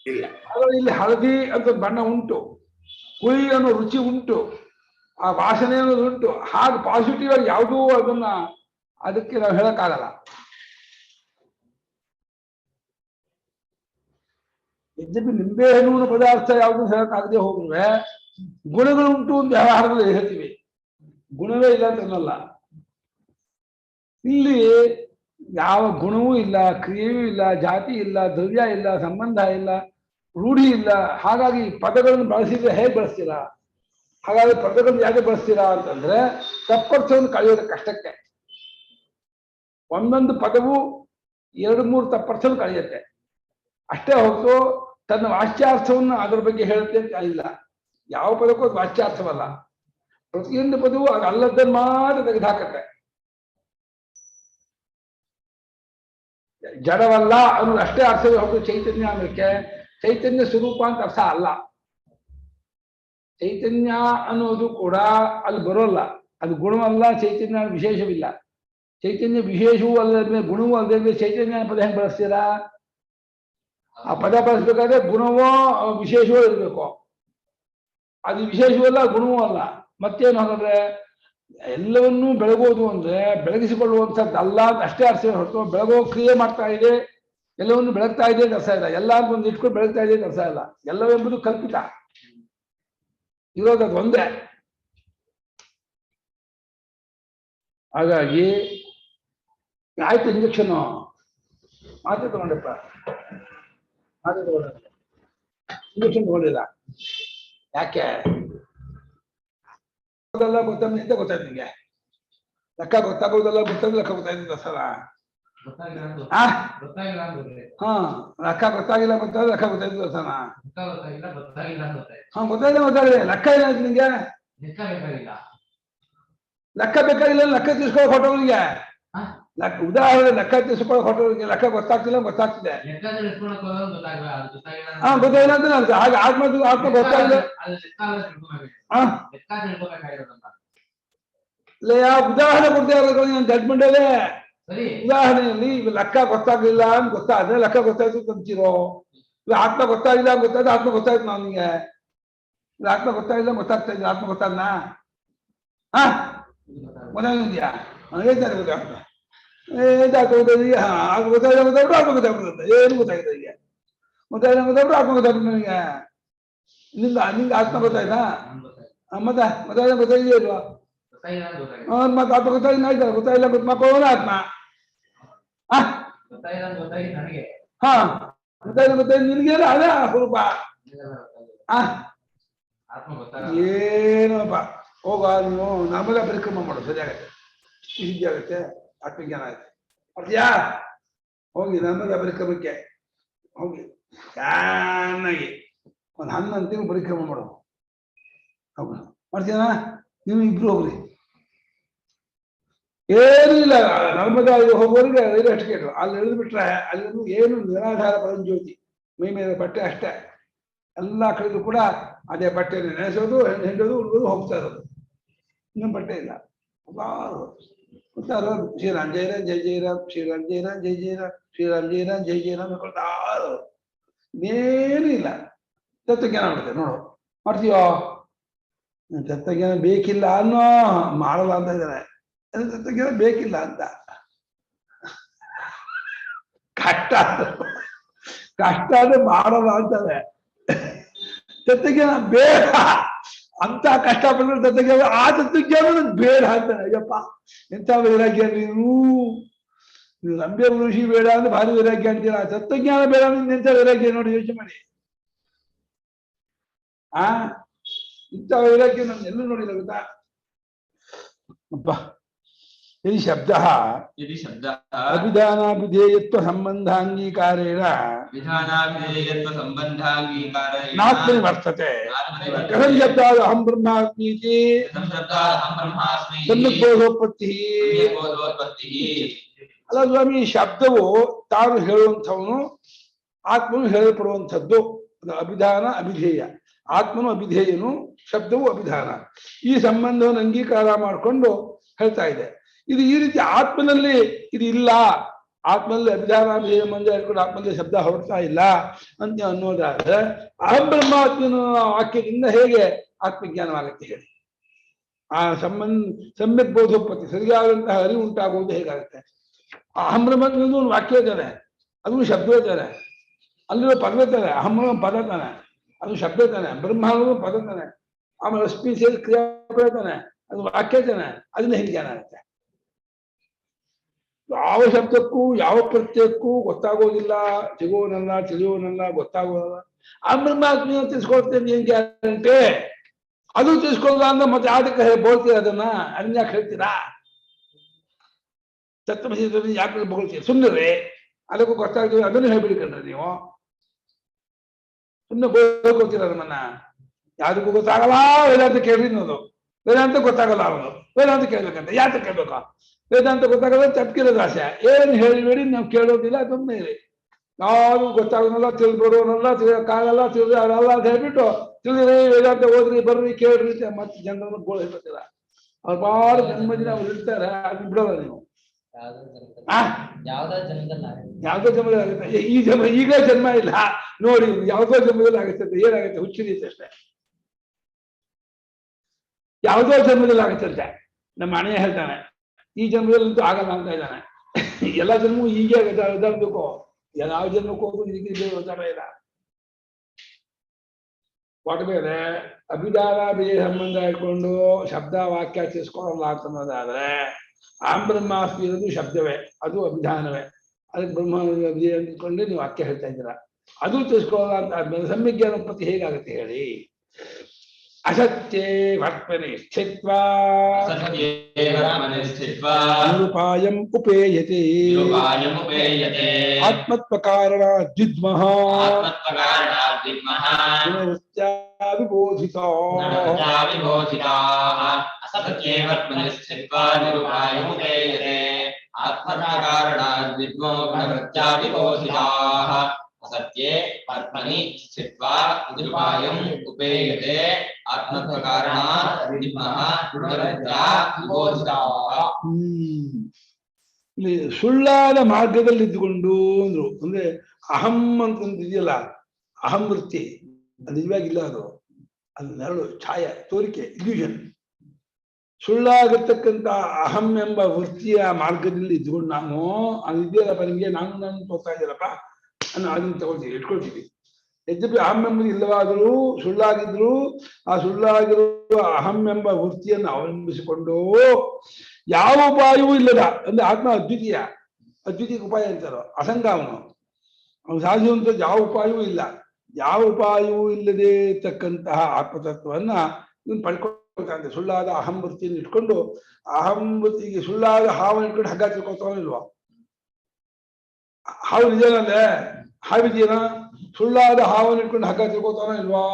ಇಲ್ಲ. ಇಲ್ಲಿ ಹಳದಿ ಅಂತ ಬಣ್ಣ ಉಂಟು, ಹುಳಿ ಅನ್ನೋ ರುಚಿ ಉಂಟು, ಆ ವಾಸನೆ ಅನ್ನೋದು ಉಂಟು. ಹಾಗೆ ಪಾಸಿಟಿವ್ ಆಗಿ ಯಾವುದೂ ಅದನ್ನ ಅದಕ್ಕೆ ನಾವು ಹೇಳಕ್ಕಾಗಲ್ಲ. ಯದ್ಯಪಿ ನಿಂಬೆ ಹಣ್ಣು ಪದಾರ್ಥ ಯಾವುದು ಹೇಳಕ್ಕಾಗದೆ ಹೋದ್ರೆ ಗುಣಗಳುಂಟು ಅಂತ ವ್ಯವಹಾರದಲ್ಲಿ ಹೇಳ್ತೀವಿ, ಗುಣವೇ ಇಲ್ಲ ಅಂತ ಅನ್ನಲ್ಲ. ಇಲ್ಲಿ ಯಾವ ಗುಣವೂ ಇಲ್ಲ, ಕ್ರಿಯೆಯೂ ಇಲ್ಲ, ಜಾತಿ ಇಲ್ಲ, ದ್ರವ್ಯ ಇಲ್ಲ, ಸಂಬಂಧ ಇಲ್ಲ, ರೂಢಿ ಇಲ್ಲ. ಹಾಗಾಗಿ ಪದಗಳನ್ನು ಬಳಸಿದ್ರೆ ಹೇಗೆ ಬಳಸ್ತೀರಾ? ಹಾಗಾಗಿ ಪದಗಳನ್ನು ಯಾಕೆ ಬಳಸ್ತೀರಾ ಅಂತಂದ್ರೆ ತಪ್ಪರ್ಥವನ್ನು ಕಳೆಯೋದು ಕಷ್ಟಕ್ಕೆ. ಒಂದೊಂದು ಪದವು 2-3 ತಪ್ಪರ್ಥವನ್ನು ಕಳೆಯುತ್ತೆ ಅಷ್ಟೇ ಹೊರತು ತನ್ನ ವಾಚ್ಯಾರ್ಥವನ್ನು ಅದರ ಬಗ್ಗೆ ಹೇಳುತ್ತೆ ಅಂತ ಇಲ್ಲ. ಯಾವ ಪದಕ್ಕೂ ಅದು ವಾಚ್ಯಾರ್ಥವಲ್ಲ. ಪ್ರತಿಯೊಂದು ಪದವು ಅದು ಅಲ್ಲದನ್ನು ಮಾತ್ರ ತೆಗೆದುಹಾಕತ್ತೆ. ಜಡವಲ್ಲ ಅನ್ನೋದು ಅಷ್ಟೇ ಅರ್ಥವೇ ಹೊರತು ಚೈತನ್ಯ ಅನ್ನೋಕ್ಕೆ ಚೈತನ್ಯ ಸ್ವರೂಪ ಅಂತ ಅರ್ಥ ಅಲ್ಲ. ಚೈತನ್ಯ ಅನ್ನೋದು ಕೂಡ ಅಲ್ಲಿ ಬರೋಲ್ಲ. ಅದು ಗುಣವಲ್ಲ, ಚೈತನ್ಯ ವಿಶೇಷವಿಲ್ಲ. ಚೈತನ್ಯ ವಿಶೇಷವೂ ಅಲ್ಲದೆ ಗುಣವೂ ಅಲ್ಲದೆ ಚೈತನ್ಯ ಪದ ಹೆಂಗೆ ಬಳಸ್ತೀರಾ? ಆ ಪದ ಬಳಸ್ಬೇಕಾದ್ರೆ ಗುಣವೋ ವಿಶೇಷವೋ ಇರಬೇಕು. ಅದು ವಿಶೇಷವಲ್ಲ, ಗುಣವೂ ಅಲ್ಲ. ಮತ್ತೇನು ಹಾಗಾದ್ರೆ ಎಲ್ಲವನ್ನೂ ಬೆಳಗೋದು ಅಂದ್ರೆ ಬೆಳಗಿಸಿಕೊಳ್ಳುವಂಥದ್ದು ಅಲ್ಲ ಅಂತ ಅಷ್ಟೇ ಅರ್ಥ ಹೊರತು ಬೆಳಗೋ ಕ್ರಿಯೆ ಮಾಡ್ತಾ ಇದೆ, ಎಲ್ಲವನ್ನು ಬೆಳಗ್ತಾ ಇದೆ ಅಂತ ಅರ್ಥ ಇಲ್ಲ. ಎಲ್ಲ ಒಂದು ಇಟ್ಕೊಂಡು ಬೆಳಗ್ತಾ ಇದೆ ಅಂತ ಅರ್ಥ ಇಲ್ಲ. ಎಲ್ಲವೆಂಬುದು ಕಲ್ಪಿತ, ಇರೋದು ಅದು ಒಂದೇ. ಹಾಗಾಗಿ ಆಯ್ತು, ಇಂಜೆಕ್ಷನ್ ಮಾತ್ರ ತಗೊಂಡಪ್ಪ, ಮಾತ್ರ ತಗೊಂಡ, ಇಂಜೆಕ್ಷನ್ ತಗೊಂಡಿಲ್ಲ. ಯಾಕೆ ಗೊತ್ತಾಗ್ತದೆ ಅಂತ ಗೊತ್ತಾಯ್ತು ನಿಂಗೆ. ಲೆಕ್ಕ ಗೊತ್ತಾಗೋದಲ್ಲ, ಗೊತ್ತಾಗ ಲೆಕ್ಕ ಗೊತ್ತಾಯ್ತು ಸಲ. ಹಾ, ಲೆಕ್ಕ ಗೊತ್ತಾಗಿಲ್ಲ ಗೊತ್ತಾಗ ಲೆಕ್ಕ ಗೊತ್ತಾಯ್ತು ಸಲ. ಹಾ, ಗೊತ್ತಾಗಿದೆ. ಲೆಕ್ಕ ಏನಾಯ್ತು ನಿಂಗೆ? ಲೆಕ್ಕ ಬೇಕಾಗಿಲ್ಲ, ಲೆಕ್ಕ ತಿಳ್ಸ್ಕೊಳಕ್ ಹೊಟ್ಟೋನಿಗೆ. ಉದಾಹರಣೆ ಲೆಕ್ಕ ತಿಳ್ಸ್ಕೊಳಕ್ ಹೊಟ್ಟೋನಿಗೆ ಲೆಕ್ಕ ಗೊತ್ತಾಗ್ತಿಲ್ಲ, ಗೊತ್ತಾಗ್ತಿದೆ. ಹಾ, ಗೊತ್ತಾಗಿಲ್ಲ ಅಂತ ಹಾಗೆ ಆತ್ಮ ಗೊತ್ತಾಗಿಲ್ಲ. ಉದಾಹರಣೆ ಕೊಡ್ತಾ ಇರೋದು ಜಡ್ಜ್ಮೆಂಟ್ ಅಲ್ಲೇ. ಉದಾಹರಣೆಯಲ್ಲಿ ಲೆಕ್ಕ ಗೊತ್ತಾಗ್ಲಿಲ್ಲ ಅಂತ ಗೊತ್ತಾದ್ರೆ ಲೆಕ್ಕ ಗೊತ್ತಾಯ್ತು ತಂತಿರೋ. ಆತ್ಮ ಗೊತ್ತಾಗಿಲ್ಲ ಅಂತ ಗೊತ್ತಾದ್ರೆ ಆತ್ಮ ಗೊತ್ತಾಯ್ತು ನನಗೆ. ಆತ್ಮ ಗೊತ್ತಾಗಿಲ್ಲ ಗೊತ್ತಾಗ್ತಾ ಇದ್ದೀನಿ, ಆತ್ಮ ಗೊತ್ತಾದ್ನಾ? ಹಾ, ಗೊತ್ತಾಗಿದ್ಯಾ? ಹೇಳ್ತಾರೆ ಗೊತ್ತಾಗ್ತದೆ. ಗೊತ್ತಾಗ್ಬಿಟ್ಟು ಆತ್ಮ ಗೊತ್ತಾಗ್ಬಿಡುತ್ತೆ. ಏನು ಗೊತ್ತಾಗಿದೆ ಈಗ? ಗೊತ್ತಾಗ್ಬಿಟ್ಟು ಆತ್ಮ ಗೊತ್ತಾಗ್ಬಿಟ್ಟು ನನಗೆ. ನಿಂಗೆ ಆತ್ಮ ಗೊತ್ತಾಯ್ತಾ? ಮತ್ತೆ ಗೊತ್ತಾಗಿದೆಯಾ ಇಲ್ವಾ? ಮತ್ತೆ ಆತ್ಮ ಗೊತ್ತಾಗಿಲ್ಲ ಆಯ್ತಲ್ಲ, ಗೊತ್ತಾಗಿಲ್ಲ ಮಕ್ಕಳು ಆತ್ಮ. ಹಾ, ಗೊತ್ತಾಗಿಲ್ಲ ನಿನ್ಗೇನು ಅದೇ ಸ್ವರೂಪ. ಏನಪ್ಪ ಹೋಗ, ನೀನು ನರ್ಮದಾ ಪರಿಕ್ರಮ ಮಾಡು, ಸರಿಯಾಗತ್ತೆ, ಈಸಿ ಆಗುತ್ತೆ, ಆತ್ಮಜ್ಞಾನ ಆಗುತ್ತೆ. ಮಾಡ್ತೀಯಾ? ಹೋಗಿ ನರ್ಮದಾ ಪರಿಕ್ರಮಕ್ಕೆ ಹೋಗಿ ಚೆನ್ನಾಗಿ ಒಂದು 11 ತಿಂಗಳು ಪರಿಕ್ರಮ ಮಾಡು. ಹೋಗ, ಮಾಡ್ತೀಯಾ? ನೀವು ಇಬ್ರು ಹೋಗ್ರಿ. ಏನೂ ಇಲ್ಲ, ನರ್ಮದಾ ಹೋಗೋರಿಗೆ ರೈಲ್ವೆ ಟಿಕೆಟ್ ಅಲ್ಲಿ ಇಳಿದು ಬಿಟ್ರೆ ಅಲ್ಲಿ ಏನು ನಿರಾಧಾರ ಪರಂಜ್ಯೋತಿ, ಮೈ ಮೇಲೆ ಬಟ್ಟೆ ಅಷ್ಟೇ. ಎಲ್ಲ ಕಡೆಗೂ ಕೂಡ ಅದೇ ಬಟ್ಟೆ ನೆನೆಸೋದು, ಹೆಂಡೋದು, ಉಳ್ಬೋದು, ಹೋಗ್ತಾ ಇರೋದು. ಇನ್ನೂ ಬಟ್ಟೆ ಇಲ್ಲ. ಶ್ರೀರಾಮ್ ಜೈ ರಾಮ್ ಜೈ ಜೈ ರಾಮ್, ಶ್ರೀರಾಮ್ ಜೈ ರಾಮ್ ಜೈ ಜೈ ರಾಮ್, ಶ್ರೀರಾಮ್ ಜೈ ರಾಮ್ ಜೈ ಜೈ ರಾಮ್ ಹೇಳ್ಕೊಳ್ತಾ ಇರೋದು. ಇನ್ನೇನು ಇಲ್ಲ. ತತ್ವಜ್ಞಾನ ಮಾಡುತ್ತೆ ನೋಡು. ಮಾಡ್ತೀಯೋ? ತತ್ವಜ್ಞಾನ ಬೇಕಿಲ್ಲ ಅನ್ನೋ ಮಾಡಲ್ಲ ಅಂತ ಇದ್ದಾರೆ. ತತ್ವಜ್ಞಾನ ಬೇಕಿಲ್ಲ ಅಂತ ಕಷ್ಟ ಅಂದ್ರೆ ಮಾಡಲ್ಲ ಅಂತಾರೆ. ತತ್ವಜ್ಞಾನ ಬೇಡ ಅಂತ ಕಷ್ಟಪಟ್ಟರೆ ತತ್ವಜ್ಞಾನ, ಆ ತತ್ವಜ್ಞಾನ ಬೇಡ ಅಂತಾನೆ. ಅಯ್ಯಪ್ಪ ಎಂತ ವೈರಾಗ್ಯ ನೀನು ರಂಬೆ ಋಷಿ ಬೇಡ ಅಂದ್ರೆ ಭಾರಿ ವೈರಾಗ್ಯ ಅಂತೀರ. ತತ್ವಜ್ಞಾನ ಬೇಡ ಅಂದ್ರೆ ಎಂತ ವೈರಾಗ್ಯ ನೋಡಿ, ಯೋಚನೆ ಮಾಡಿ. ಇಂಥ ವೈರಾಗ್ಯ ನಾನು ಎಲ್ಲೂ ನೋಡಿಲ್ಲ ಗೊತ್ತಾ. ಅಪ್ಪ यदि शब्दः अभिधानाभिधेयत्व संबंधांगीकारेण नात्मनि वर्तते कथं शब्दात् अहं ब्रह्मास्मि इति सम्यक् ಅಲ್ಲ ಸ್ವಾಮಿ, ಶಬ್ದವು ತಾನು ಹೇಳುವಂಥವನು, ಆತ್ಮನು ಹೇಳಲ್ಪಡುವಂಥದ್ದು. ಅಭಿಧಾನ ಅಭಿಧೇಯ, ಆತ್ಮನು ಅಭಿಧೇಯನು, ಶಬ್ದವು ಅಭಿಧಾನ. ಈ ಸಂಬಂಧವನ್ನು ಅಂಗೀಕಾರ ಮಾಡಿಕೊಂಡು ಹೇಳ್ತಾ ಇದೆ. ಇದು ಈ ರೀತಿ ಆತ್ಮನಲ್ಲಿ ಇದು ಇಲ್ಲ ಆತ್ಮಲ್ಲಿ ಅಭಿಧಾನಾಭಿಧೇಯ ಮಂದಿ ಹೇಳ್ಕೊಂಡು ಆತ್ಮಲ್ಲಿ ಶಬ್ದ ಹೊರಡ್ತಾ ಇಲ್ಲ ಅಂತ ಅನ್ನೋದಾದ್ರೆ ಅಹಂ ಬ್ರಹ್ಮಾತ್ಮನ ವಾಕ್ಯದಿಂದ ಹೇಗೆ ಆತ್ಮಜ್ಞಾನವಾಗುತ್ತೆ ಹೇಳಿ? ಆ ಸಮ್ಯಕ್ ಬೋಧೋತ್ಪತ್ತಿ ಸರಿಯಾದಂತಹ ಅರಿವು ಉಂಟಾಗುವುದು ಹೇಗಾಗುತ್ತೆ? ಅಹಂ ಬ್ರಹ್ಮಾತ್ಮನದು ಒಂದು ವಾಕ್ಯ ಇದ್ದಾನೆ, ಅದು ಶಬ್ದ ಇದ್ದಾನೆ, ಅಲ್ಲಿರೋ ಪದ ಇದ್ದಾನೆ, ಅಹಂ ಪದ ತಾನೆ, ಅದು ಶಬ್ದ ತಾನೆ, ಬ್ರಹ್ಮ ಅನ್ನೋದು ಪದ ತಾನೆ, ಆಮೇಲೆ ಅಸ್ಮಿ ಸೇರಿ ಕ್ರಿಯಾಪದ ತಾನೆ, ಅದು ವಾಕ್ಯ ತಾನೆ, ಅದನ್ನ ಹೇಗೆ ಜ್ಞಾನ ಆಗುತ್ತೆ? ಯಾವ ಶಬ್ದಕ್ಕೂ ಯಾವ ಪ್ರತ್ಯಕ್ಕೂ ಗೊತ್ತಾಗೋದಿಲ್ಲ, ಸಿಗೋನಲ್ಲ ತಿಳಿಯೋನಲ್ಲ ಗೊತ್ತಾಗೋಲ್ಲ. ಆ ಬ್ರಹ್ಮಾತ್ಮನ ತಿಳಿಸ್ಕೊಳ್ತೇನೆ ಏನ್ ಗ್ಯಾರಂಟಿ? ಅದು ತಿಳಿಸ್ಕೊಳ್ಳಲ್ಲ ಅಂದ್ರೆ ಮತ್ತೆ ಯಾವ್ದಕ್ಕೆ ಬೋಳ್ತೀರ ಅದನ್ನ? ಅದನ್ನ ಯಾಕೆ ಹೇಳ್ತೀರಾ? ತತ್ವಮಸಿ ಯಾಕೆ ಬೋಳ್ತೀರ? ಸುಮ್ಮನೆ ಅದಕ್ಕೂ ಗೊತ್ತಾಗ್ತದೆ ಅದನ್ನು ಹೇಳ್ಬಿಡ್ಕೊಂಡ್ರೆ ನೀವು ಸುಮ್ಮನೆ ಬೋಳ್ಕೊಳ್ತೀರ ನಮ್ಮನ್ನ. ಯಾವ್ದಕ್ಕೂ ಗೊತ್ತಾಗಲ್ಲ ವೇದಾಂತ ಕೇಳ್ರಿ ಅನ್ನೋದು, ವೇದಾಂತ ಗೊತ್ತಾಗಲ್ಲ ಅವನು ವೇದಾಂತ ಕೇಳ್ಬೇಕಂತ. ಯಾಕೆ ಕೇಳ್ಬೇಕಾ? ವೇದಾಂತ ಗೊತ್ತಾಗಲ್ಲ ತಪ್ಪಿರೋದು ಆಸೆ. ಏನ್ ಹೇಳಿಬೇಡಿ, ನಾವು ಕೇಳೋದಿಲ್ಲ, ಸುಮ್ಮನೆ ಇರಿ. ನಾವು ಗೊತ್ತಾಗೋನಲ್ಲ, ತಿಳಿದ್ಬರೋನಲ್ಲ, ತಿಳಿಯೋಕ್ಕಾಗಲ್ಲ, ತಿಳಿದಲ್ಲ ಅಂತ ಹೇಳ್ಬಿಟ್ಟು ತಿಳಿದ್ರಿ ವೇದಾಂತ ಓದ್ರಿ ಬರ್ರಿ ಕೇಳ್ರಿ ಮತ್ತೆ ಜನರನ್ನು ಗೋಳ ಹೇಳ್ತೀರ. ಅವ್ರು ಬಾಳ ಜನ್ಮದಿನ ಅವ್ರು ಇರ್ತಾರೆ, ಅದನ್ನ ಬಿಡೋಲ್ಲ ನೀವು. ಯಾವ್ದೋ ಜನ್ಮದಲ್ಲಿ ಆಗುತ್ತೆ. ಈ ಜನ್ಮ ಈಗ ಜನ್ಮ ಇಲ್ಲ ನೋಡಿ, ಯಾವ್ದೋ ಜನ್ಮದಲ್ಲಿ ಆಗುತ್ತೆ. ಏನಾಗುತ್ತೆ? ಹುಚ್ಚಿದೀತೆ ಅಷ್ಟೇ. ಯಾವ್ದೋ ಜನ್ಮದಲ್ಲಿ ಆಗುತ್ತಂತೆ. ನಮ್ಮ ಅಣ್ಣಯ್ಯ ಹೇಳ್ತಾನೆ ಈ ಜನ್ಮದಲ್ಲಂತೂ ಆಗಲ್ಲ ಅಂತ ಇದ್ದಾನೆ. ಎಲ್ಲ ಜನ್ಮವೂ ಹೀಗೆ ಉದಾಹರಣೆಗೂ ಯಾವ ಜನ್ಮಕ್ಕೂ ಹೋಗು ಇದಕ್ಕೆ ಉದಾರ ಇಲ್ಲ. ಒಟ್ಟ ಬೇರೆ ಅಭಿಧಾನ ಬೇರೆ ಸಂಬಂಧ ಇಟ್ಕೊಂಡು ಶಬ್ದ ವಾಕ್ಯ ತಿಳಿಸ್ಕೊಳ್ಳಲ್ಲ ಅಂತನ್ನೋದಾದ್ರೆ ಆಂ ಬ್ರಹ್ಮಾಸ್ಮಿ ಇರೋದು ಶಬ್ದವೇ, ಅದು ಅಭಿಧಾನವೇ. ಅದಕ್ಕೆ ಬ್ರಹ್ಮ ಅಂದ್ಕೊಂಡೆ ನೀವು ವಾಕ್ಯ ಹೇಳ್ತಾ ಇದ್ದೀರಾ, ಅದು ತಿಳಿಸ್ಕೊಳ್ಳಲ್ಲ ಅಂತ ಆದ್ಮೇಲೆ ಸಮ್ಯಜ್ಞಾನ ಉತ್ಪತ್ತಿ ಹೇಗಾಗುತ್ತೆ ಹೇಳಿ? ಅಸತ್ಯೇ ವರ್ತ್ಮನಿ ಸ್ಥಿತ್ವಾ ನಿರುಪಾಯಂ ಉಪೇಯತೆ ಆತ್ಮತ್ವಕಾರಣ ದ್ವಿದ್ಮಃ ಗುಣವೃತ್ತ್ಯಾ ವಿಬೋಧಿತಾ. ಅಸತ್ಯೇ ವರ್ತ್ಮನಿ ಸ್ಥಿತ್ವಾ ನಿರುಪಾಯಂ ಉಪೇಯತೆ ಆತ್ಮತ್ವಕಾರಣಾತ್ ದ್ವಿದ್ಮೋ ಗುಣವೃತ್ತ್ಯಾ ವಿಬೋಧಿತಾಃ. ಅಸತ್ಯೇ ವರ್ತ್ಮನಿ ಸ್ಥಿತ್ವಾ ನಿರುಪಾಯಂ ಉಪೇಯತೆ ಆತ್ಮತ್ವಕಾರಣಾತ್ ದ್ವಿದ್ಮಃ ಗುಣವೃತ್ತ್ಯಾ ವಿಬೋಧಿತಾಃ. ಇಲ್ಲಿ ಸುಳ್ಳಾದ ಮಾರ್ಗದಲ್ಲಿ ಇದ್ದುಕೊಂಡು ಅಂದ್ರು. ಅಂದ್ರೆ ಅಹಂ ಅಂತ ಇದೆಯಲ್ಲ, ಅಹಂ ವೃತ್ತಿ ಅದು ನಿಜವಾಗಿಲ್ಲ, ಅದು ನೆರಳು, ಛಾಯೆ, ತೋರಿಕೆ, ಇಲ್ಯೂಷನ್. ಸುಳ್ಳಾಗಿರ್ತಕ್ಕಂಥ ಅಹಂ ಎಂಬ ವೃತ್ತಿಯ ಮಾರ್ಗದಲ್ಲಿ ಇದ್ಕೊಂಡು ನಾನು ಅದು ಇದೆಯಲ್ಲಪ್ಪ ನಿಮಗೆ, ನಾನು ತೋರ್ತಾ ಇದ್ದೀರಪ್ಪ ಅನ್ನೋ ಅದನ್ನು ತಗೊಳ್ತೀವಿ, ಇಟ್ಕೊಳ್ತೀವಿ. ಯದ್ಯಪಿ ಅಹಂ ಎಂಬುದು ಇಲ್ಲವಾದರೂ ಸುಳ್ಳಾಗಿದ್ರು ಆ ಸುಳ್ಳಾಗಿರುವ ಅಹಂ ಎಂಬ ವೃತ್ತಿಯನ್ನು ಅವಲಂಬಿಸಿಕೊಂಡು ಯಾವ ಉಪಾಯವೂ ಇಲ್ಲದ, ಅಂದ್ರೆ ಆತ್ಮ ಅದ್ವಿತೀಯ, ಅದ್ವಿತೀಯ ಉಪಾಯ ಅಂತಾರೋ ಅಸಂಗ, ಅವನು ಸಾಧಿಸುವಂಥದ್ದು ಯಾವ ಉಪಾಯವೂ ಇಲ್ಲ. ಯಾವ ಉಪಾಯವೂ ಇಲ್ಲದೆ ಇರ್ತಕ್ಕಂತಹ ಆತ್ಮತತ್ವವನ್ನ ಇವನು ಪಡ್ಕೊಳ್ತಾನೆ. ಸುಳ್ಳಾದ ಅಹಂ ವೃತ್ತಿಯನ್ನು ಇಟ್ಕೊಂಡು ಅಹಂ ವೃತ್ತಿಗೆ ಸುಳ್ಳಾದ ಹಾವನ್ನು ಇಟ್ಕೊಂಡು ಹಗ್ಗ ತಿಳ್ಕೊತಾವ ಇಲ್ವಾ? ಹಾವು ನಿಜನಲ್ಲೇ ಹಾವಿದೆಯೇನ? ಸುಳ್ಳಾದ ಹಾವನ್ನು ಇಟ್ಕೊಂಡು ಹಗ್ಗ ತಿಳ್ಕೊತಾನ ಇಲ್ವಾ?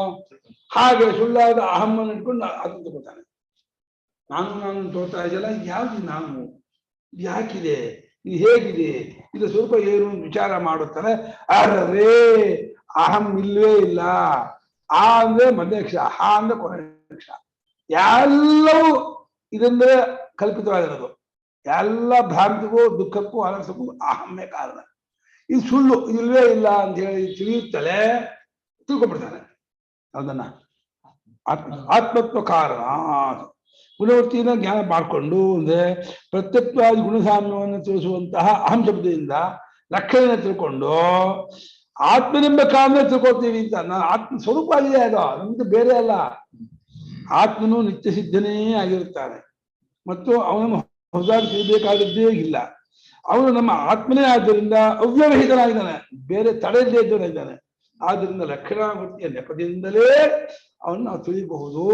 ಹಾಗೆ ಸುಳ್ಳಾದ ಅಹಮ್ಮನ್ನು ಇಟ್ಕೊಂಡು ಅದನ್ನು ತಗೋತಾನೆ. ನಾನು ತೋರ್ತಾ ಇದೆಯಲ್ಲ, ಯಾವ್ದು ನಾನು, ಯಾಕಿದೆ, ಇದು ಹೇಗಿದೆ, ಇದು ಸ್ವಲ್ಪ ಏನು ವಿಚಾರ ಮಾಡುತ್ತಾನೆ. ಅರ್ರೇ ಅಹಂ ಇಲ್ವೇ ಇಲ್ಲ. ಆ ಅಂದ್ರೆ ಮಧ್ಯಕ್ಷ, ಹಾ ಅಂದ್ರೆ ಕೊನೆಕ್ಷ. ಎಲ್ಲವೂ ಇದೆಂದ್ರೆ ಕಲ್ಪಿತವಾಗಿರೋದು. ಎಲ್ಲ ಭ್ರಾಂತಿಗೂ ದುಃಖಕ್ಕೂ ಅನಸಕ್ಕೂ ಅಹಮ್ಮೆ ಕಾರಣ. ಇದು ಸುಳ್ಳು, ಇಲ್ವೇ ಇಲ್ಲ ಅಂತ ಹೇಳಿ ತಿಳಿಯುತ್ತಲೇ ತಿಳ್ಕೊಬಿಡ್ತಾನೆ ಅದನ್ನ. ಆತ್ಮತ್ವ ಕಾರಣ ಗುಣವೃತ್ತಿಯಿಂದ ಜ್ಞಾನ ಮಾಡಿಕೊಂಡು ಅಂದ್ರೆ ಪ್ರತ್ಯಕ್ಷವಾದ ಗುಣಸಾಮ್ಯವನ್ನು ತಿಳಿಸುವಂತಹ ಅಹಂ ಶಬ್ದದಿಂದ ಲಕ್ಷಣ ತಿಳ್ಕೊಂಡು ಆತ್ಮನೆಂಬ ಕಾರಣ ತಿಳ್ಕೊಳ್ತೀವಿ ಅಂತ. ನಾನು ಆತ್ಮ ಸ್ವರೂಪ ಆಗಿದೆ, ಅದು ನಮ್ದು ಬೇರೆ ಅಲ್ಲ. ಆತ್ಮನು ನಿತ್ಯ ಸಿದ್ಧನೇ ಆಗಿರುತ್ತಾನೆ ಮತ್ತು ಅವನನ್ನು ಹೊಸದಾಗಿ ತಿಳಿಬೇಕಾದದ್ದೇ ಇಲ್ಲ. ಅವನು ನಮ್ಮ ಆತ್ಮನೇ ಆದ್ದರಿಂದ ಅವ್ಯವಹಿತನಾಗಿದ್ದಾನೆ, ಬೇರೆ ತಡೆಯದೇ ಇದ್ದಾನೆ. ಆದ್ದರಿಂದ ಲಕ್ಷಣಾವೃತ್ತಿಯ ನೆಪದಿಂದಲೇ ಅವನ್ನ ನಾವು ತಿಳಿಯಬಹುದು,